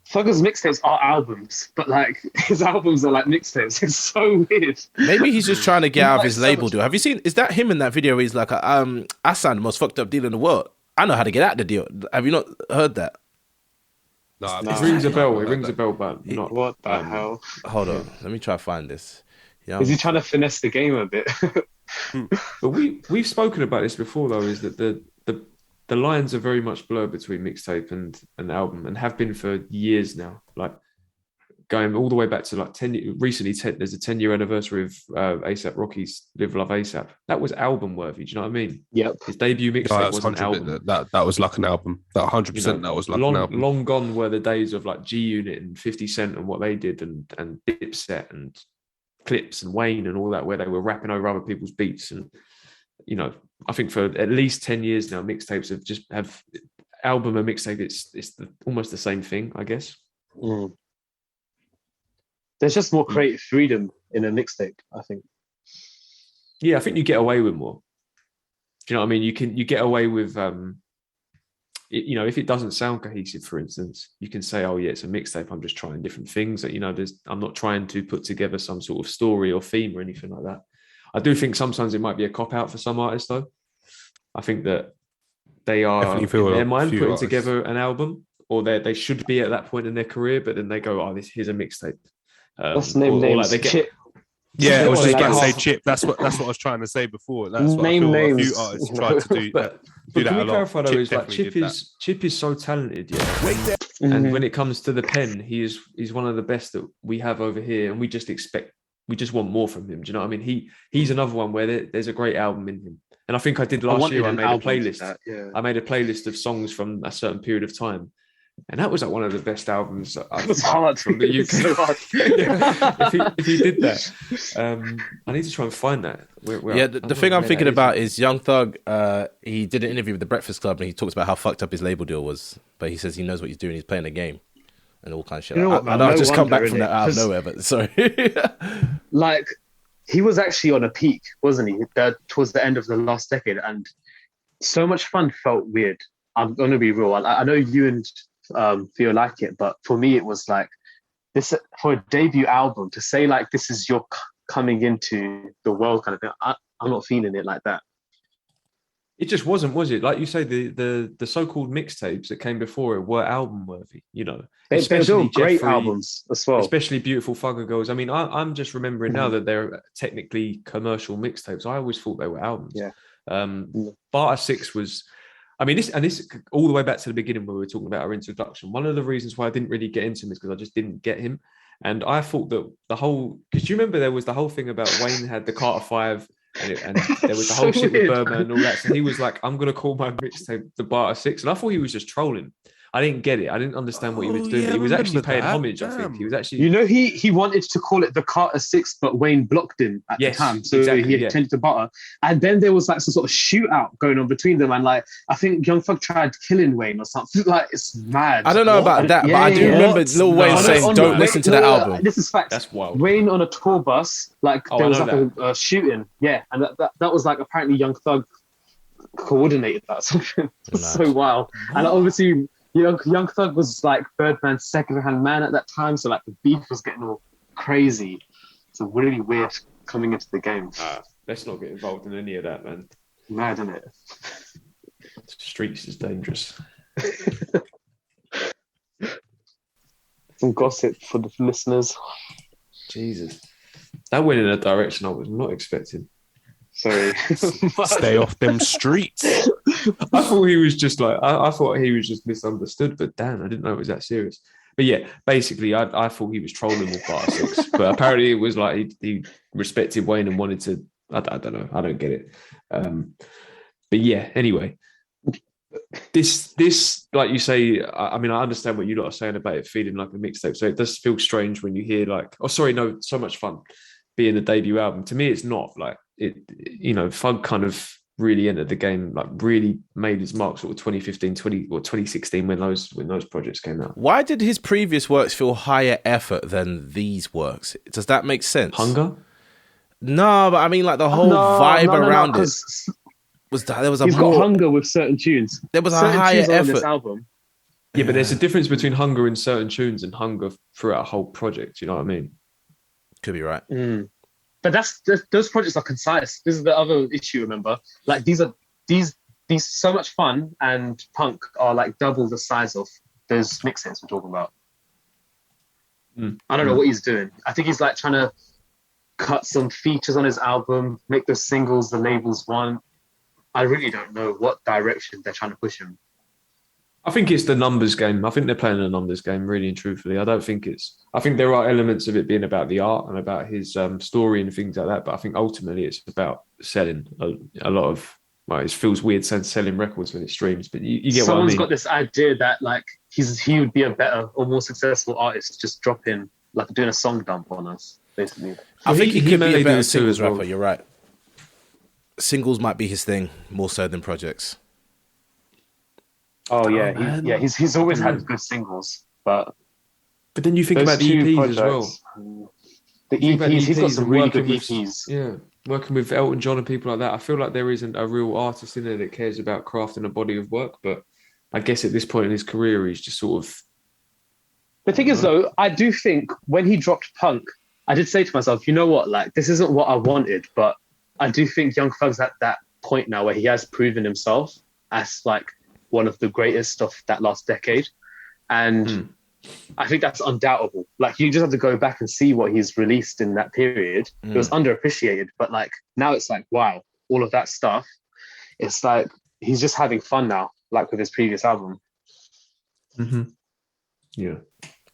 Thugger's mixtapes are albums, but like his albums are like mixtapes. It's so weird. Maybe he's just trying to get out of his label deal. Have you seen? Is that him in that video? Where he's like, "Asan, the most fucked up deal in the world. I know how to get out of the deal." Have you not heard that? No, it rings a bell. It rings a bell, but not. What the hell? Hold on, let me try to find this. Yeah. Is he trying to finesse the game a bit? But we've spoken about this before, though. Is that the lines are very much blurred between mixtape and album, and have been for years now. Like going all the way back to like 10. Recently, there's a 10-year anniversary of ASAP Rocky's "Live Love ASAP." That was album worthy. Do you know what I mean? Yep. His debut mixtape was an album. That was like an album. That 100%. That was like an album. Long gone were the days of like G Unit and 50 Cent and what they did, and Dipset and Clips and Wayne and all that, where they were rapping over other people's beats. And I think for at least 10 years now, mixtapes have album and mixtape. It's almost the same thing, I guess. Mm. There's just more creative freedom in a mixtape, I think. Yeah, I think you get away with more. Do you know what I mean? You get away with, if it doesn't sound cohesive, for instance, you can say, "Oh yeah, it's a mixtape. I'm just trying different things." That I'm not trying to put together some sort of story or theme or anything like that. I do think sometimes it might be a cop out for some artists, though. I think that they are in their mind putting together an album, or they should be at that point in their career, but then they go, "Oh, here's a mixtape." Let's name names. Like Chip. Yeah, I was just about to say Chip. That's what I was trying to say before. That's what name I feel names. A few artists try to do. But do that can a we lot. clarify though? Is like Chip is so talented, yeah. Mm-hmm. And when it comes to the pen, he's one of the best that we have over here, and we just want more from him. Do you know what I mean? He's another one where there's a great album in him. And I think I did last year. I made a playlist. I made a playlist of songs from a certain period of time. And that was like one of the best albums I've hard from the UK. So hard. if he did that, I need to try and find that. The thing I'm thinking about is Young Thug. He did an interview with the Breakfast Club, and he talks about how fucked up his label deal was. But he says he knows what he's doing. He's playing a game and all kind of shit. I know I've just come back from that out of nowhere, but sorry. Like, he was actually on a peak, wasn't he? Towards the end of the last decade, and So Much Fun felt weird. I'm gonna be real. I know you and Theo like it, but for me, it was like this for a debut album to say like this is your coming into the world kind of thing. I'm not feeling it like that. It just wasn't, was it? Like you say, the so-called mixtapes that came before it were album worthy, you know. They were great albums as well. Especially Beautiful Thugger Girls. I mean, I'm just remembering now that they're technically commercial mixtapes. I always thought they were albums. Yeah. Barter 6 was, I mean, this all the way back to the beginning when we were talking about our introduction. One of the reasons why I didn't really get into him is because I just didn't get him. And I thought that because you remember there was the whole thing about Wayne had the Carter 5 and there was the whole shit with Birdman and all that. So he was like, I'm going to call my mixtape the Barter 6. And I thought he was just trolling. I didn't get it. I didn't understand what he was doing. Yeah, he was actually paying that. homage, I think. He was actually... You know, he wanted to call it the Carter 6, but Wayne blocked him at the time. So he had changed to Barter. And then there was like some sort of shootout going on between them. And like, I think Young Thug tried killing Wayne or something. Like, it's mad. I don't know about that, but I do remember Lil Wayne saying, don't listen to that album. This is facts. That's wild. Wayne on a tour bus, like there was like a shooting. Yeah. And that was like apparently Young Thug coordinated that. Something. It's so wild. And obviously... Young Thug was like Birdman's second-hand man at that time, so like the beef was getting all crazy. It's really weird coming into the game. Let's not get involved in any of that, man. Mad, isn't it? Streets is dangerous. Some gossip for the listeners. Jesus. That went in a direction I was not expecting. Sorry. Stay off them streets. I thought he was just like, I thought he was just misunderstood, but damn, I didn't know it was that serious. But yeah, basically, I thought he was trolling with Barter 6, but apparently it was like he respected Wayne and wanted to, I don't know, I don't get it. But yeah, anyway, this, like you say, I mean, I understand what you lot are saying about it feeling like a mixtape. So it does feel strange when you hear like, So Much Fun being the debut album. To me, it's not like it, you know, Thug kind of really entered the game, like really made his mark sort of 2015, 2016 when those projects came out. Why did his previous works feel higher effort than these works? Does that make sense? Hunger? No, but I mean like the whole vibe around it. He's got Hunger with certain tunes. There was certain a higher tunes effort. on this album. Yeah, but there's a difference between Hunger in certain tunes and Hunger throughout a whole project. You know what I mean? Could be right. But those projects are concise. This is the other issue. Remember, like these So Much Fun and Punk are like double the size of those mixtapes we're talking about. I don't know what he's doing. I think he's like trying to cut some features on his album, make the singles the labels want. I really don't know what direction they're trying to push him. I think it's the numbers game. I think they're playing a numbers game, really and truthfully. I think there are elements of it being about the art and about his story and things like that. But I think ultimately it's about selling a lot of, well, it feels weird saying selling records when it streams, but you get what I mean. Someone's got this idea that like he would be a better or more successful artist just dropping, like doing a song dump on us, basically. I think he could be a better singles well. rapper, you're right. Singles might be his thing more so than projects. Oh yeah, he's always had good singles, but then you think about the EPs as well. The EPs, he's got some really good EPs. Yeah, working with Elton John and people like that. I feel like there isn't a real artist in there that cares about crafting a body of work, but I guess at this point in his career, he's just sort of... The thing is, though, I do think when he dropped Punk, I did say to myself, you know what, like, this isn't what I wanted, but I do think Young Thug's at that point now where he has proven himself as, like, one of the greatest of that last decade. And I think that's undoubtable. Like, you just have to go back and see what he's released in that period. It was underappreciated, but, like, now it's like, wow, all of that stuff. It's like, he's just having fun now, like with his previous album. Yeah.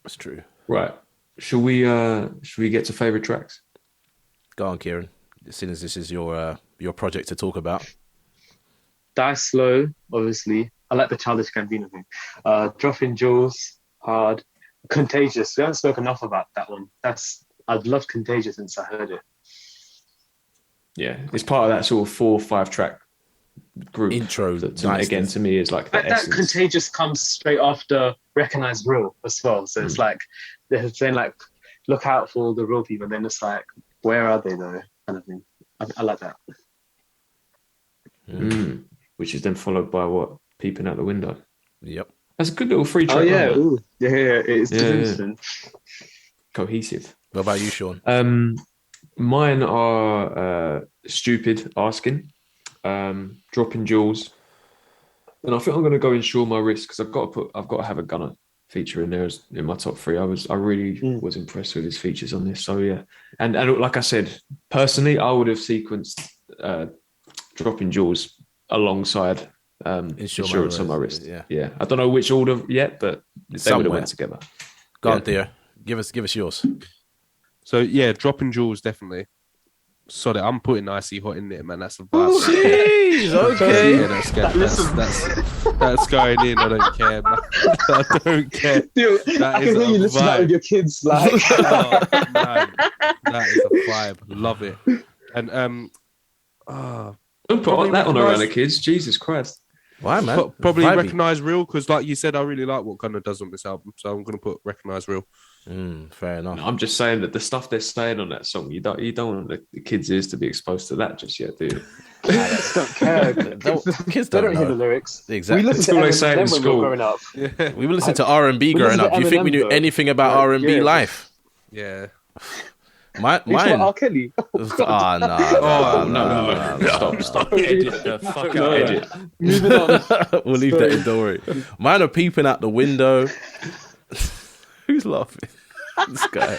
That's true. Right. Should we get to favourite tracks? Go on, Kieran. As soon as this is your project to talk about. Die Slow, obviously. I like the Childish Gambino thing. Dropping Jewels, hard. Contagious. We haven't spoken enough about that one. I've loved Contagious since I heard it. Yeah, it's part of that sort of 4 or 5 track group. Intro. That again, to me, is like the that Contagious comes straight after Recognize Real as well. So it's like, they're saying like, look out for the real people. And then it's like, where are they though? Kind of thing. I like that. Which which is then followed by what? Peeping Out the Window. Yep. That's a good little free track. Oh yeah, number. ooh. Yeah, it's instant. Cohesive. What about you, Sean? Mine are Stupid, Asking, Dropping Jewels, and I think I'm going to go Ensure My Wrist because I've got to have a Gunner feature in there in my top 3. I really was impressed with his features on this. So yeah, and like I said, personally, I would have sequenced Dropping Jewels alongside Insurance on My Wrist. Yeah. I don't know which order yet, but they would have went together. Go on, Theo. Give us yours. So yeah, Dropping Jewels definitely. Sorry, I'm putting Icy Hot in there, man. That's a vibe. Jeez, okay. Yeah, that's going in. I don't care, man. I don't care. Dude, I can hear you listen to that with your kids. Like, oh, man, that is a vibe. Love it. And don't put that on around the kids. Jesus Christ. Why, man? Probably Recognize Real because, like you said, I really like what Gunner does on this album, so I'm going to put Recognize Real. Fair enough. No, I'm just saying that the stuff they're saying on that song, you don't want the kids' ears to be exposed to that just yet, do you? Kids don't care. Kids They don't don't hear know. the lyrics. Exactly. We listened to That's all they say in Eminem when we school. were growing up. Yeah. We were listening to R&B growing listened up. to Do you think we Eminem, knew though. anything about Like, R&B yeah. life? Yeah. Mine. R. Kelly. No. Stop. Edit the fuck out. Edit. Moving on. We'll leave that in, don't worry. Mine are Peeping Out the Window. Who's laughing? This guy.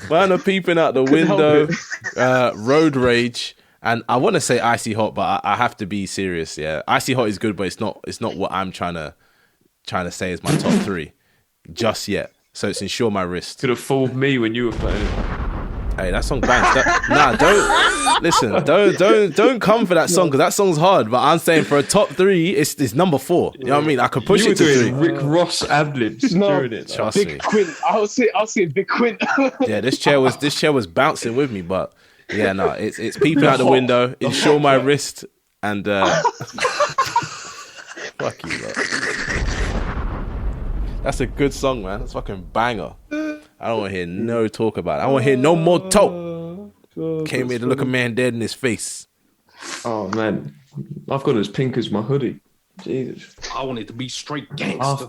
Mine are Peeping Out the Window, Road Rage, and I want to say Icy Hot, but I have to be serious. Yeah, Icy Hot is good, but it's not what I'm trying to say is my top 3 just yet. So it's Ensure My Wrist. Could have fooled me when you were playing it. Hey, that song bangs. Don't come for that song because that song's hard. But I'm saying for a top 3, it's number 4. You know what I mean? I could push You were it to 3. doing Rick Ross ad-libs during it. Trust Big me. Quint. I'll see Big Quint. Yeah, this chair was bouncing with me, but yeah, no, it's Peeping Out the Window, Ensure My Wrist, and fuck you, lot. That's a good song, man. That's fucking banger. I don't want to hear no talk about it. I want to hear no more talk. Came here to look a man dead in his face. Oh man, I've got it as pink as my hoodie. Jesus. I wanted to be straight gangster.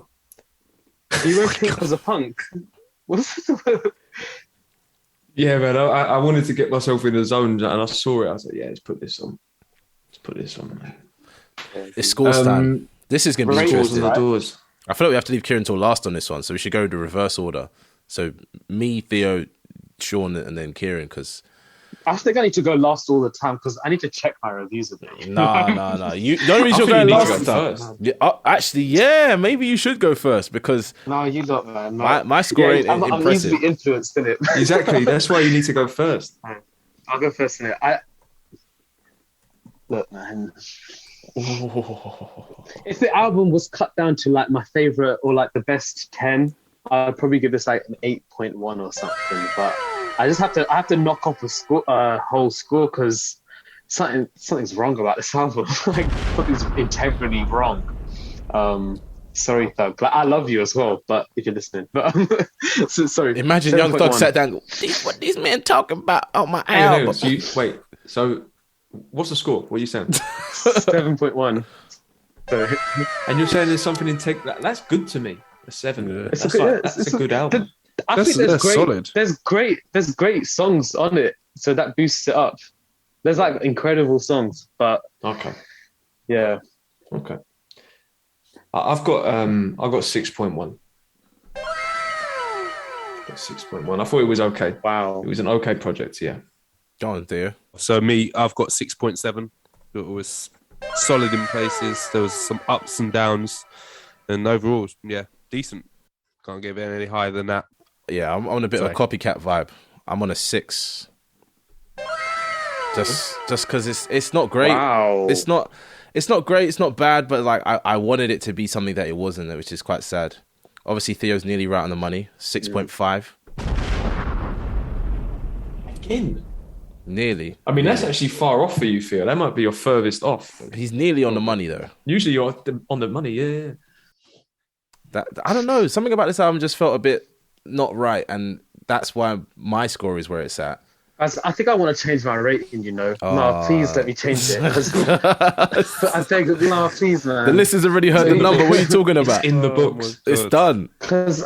You went pink as a punk. What's Yeah, man. I wanted to get myself in the zone, and I saw it. I was like, yeah, let's put this on. Man. It's school time. This is going to be interesting. The doors. I feel like we have to leave Kieran till last on this one, so we should go the reverse order. So me, Theo, Sean, and then Kieran, because I think I need to go last all the time because I need to check my reviews a bit. No. The only reason you're going last first. Yeah, actually, yeah, maybe you should go first because No, you lot, man. my score ain't I'm impressive. easily influenced in it. Exactly. That's why you need to go first. I'll go first in it. Look, man. If the album was cut down to like my favorite or like the best 10, I'd probably give this like an 8.1 or something. But I have to knock off a whole score because something's wrong about this album. Like something's integrally wrong. Sorry, Thug. Like, I love you as well, but if you're listening, but sorry. Imagine Young Thug sat down. And go, what these men talking about on my album? So what's the score? What are you saying? 7.1. So, And you're saying there's something that's good to me. A 7. Yeah. That's a good album. I think there's great. solid. There's great songs on it, so that boosts it up. There's like incredible songs, but Okay. yeah. Okay. I've got 6.1. Got 6.1. I thought it was okay. Wow. It was an okay project. Yeah. Go on, Theo. So me, I've got 6.7. It was solid in places. There was some ups and downs, and overall, yeah, decent. Can't give it any higher than that. Yeah, I'm on a bit of a copycat vibe. I'm on a 6. Just because it's not great. Wow. It's not great. It's not bad, but like I wanted it to be something that it wasn't, which is quite sad. Obviously, Theo's nearly right on the money. 6.5. Again. Nearly. I mean, that's actually far off for you, Theo. That might be your furthest off. He's nearly on the money though. Usually you're on the money, yeah. That I don't know. Something about this album just felt a bit not right, and that's why my score is where it's at. I think I want to change my rating, you know. No, please let me change it. I beg, no, please, man. The listeners already heard the number. What are you talking about? It's in the books. It's done. Because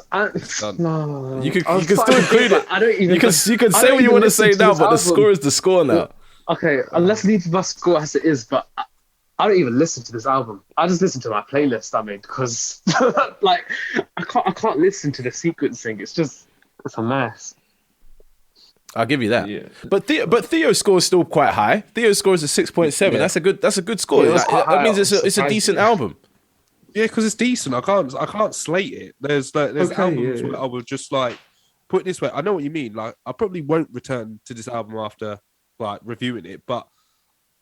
no, you can still include it. I don't even. You can say what you want to say now, but the score is the score now. Okay, let's leave my score as it is, but I don't even listen to this album. I just listen to my playlist I made because, like, I can't listen to the sequencing. It's a mess. I'll give you that. Yeah. But Theo's score is still quite high. Theo's score is a 6.7. Yeah. That's a good score. Yeah, that means it's a decent album. Yeah, because it's decent. I can't slate it. There's albums where I would just like put it this way. I know what you mean. Like I probably won't return to this album after like reviewing it, but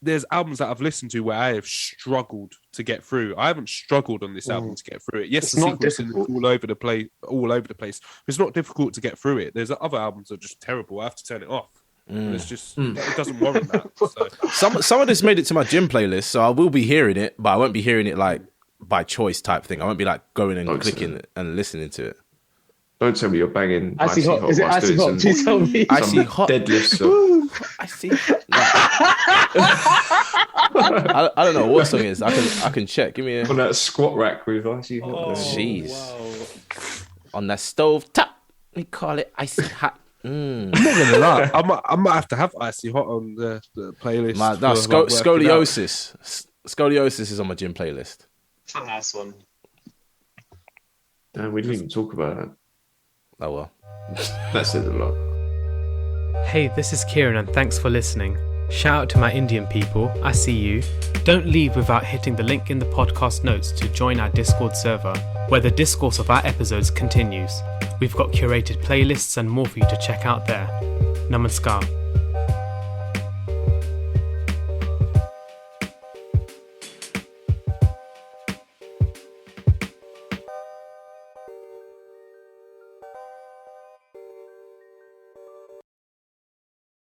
there's albums that I've listened to where I have struggled to get through. I haven't struggled on this album to get through it. Yes, the sequencing is all over the place. It's not difficult to get through it. There's other albums that are just terrible. I have to turn it off. And it's just it doesn't warrant that. So. Some of this made it to my gym playlist, so I will be hearing it, but I won't be hearing it like by choice type thing. I won't be like going and clicking and listening to it. Don't tell me you're banging Icy Hot. Is it Icy Hot? Please tell me. Icy Hot. Deadlifts. Icy. I don't know what song it is. I can check. Give me a... On that squat rack with Icy Hot. Oh, jeez. Wow. On that stove top. We call it Icy Hot. I'm not gonna lie. I might have to have Icy Hot on the playlist. Scoliosis. Scoliosis is on my gym playlist. That's a nice one. And we didn't even talk about that. Oh well. That said a lot. Hey, this is Kieran and thanks for listening. Shout out to my Indian people, I see you. Don't leave without hitting the link in the podcast notes to join our Discord server, where the discourse of our episodes continues. We've got curated playlists and more for you to check out there. Namaskar.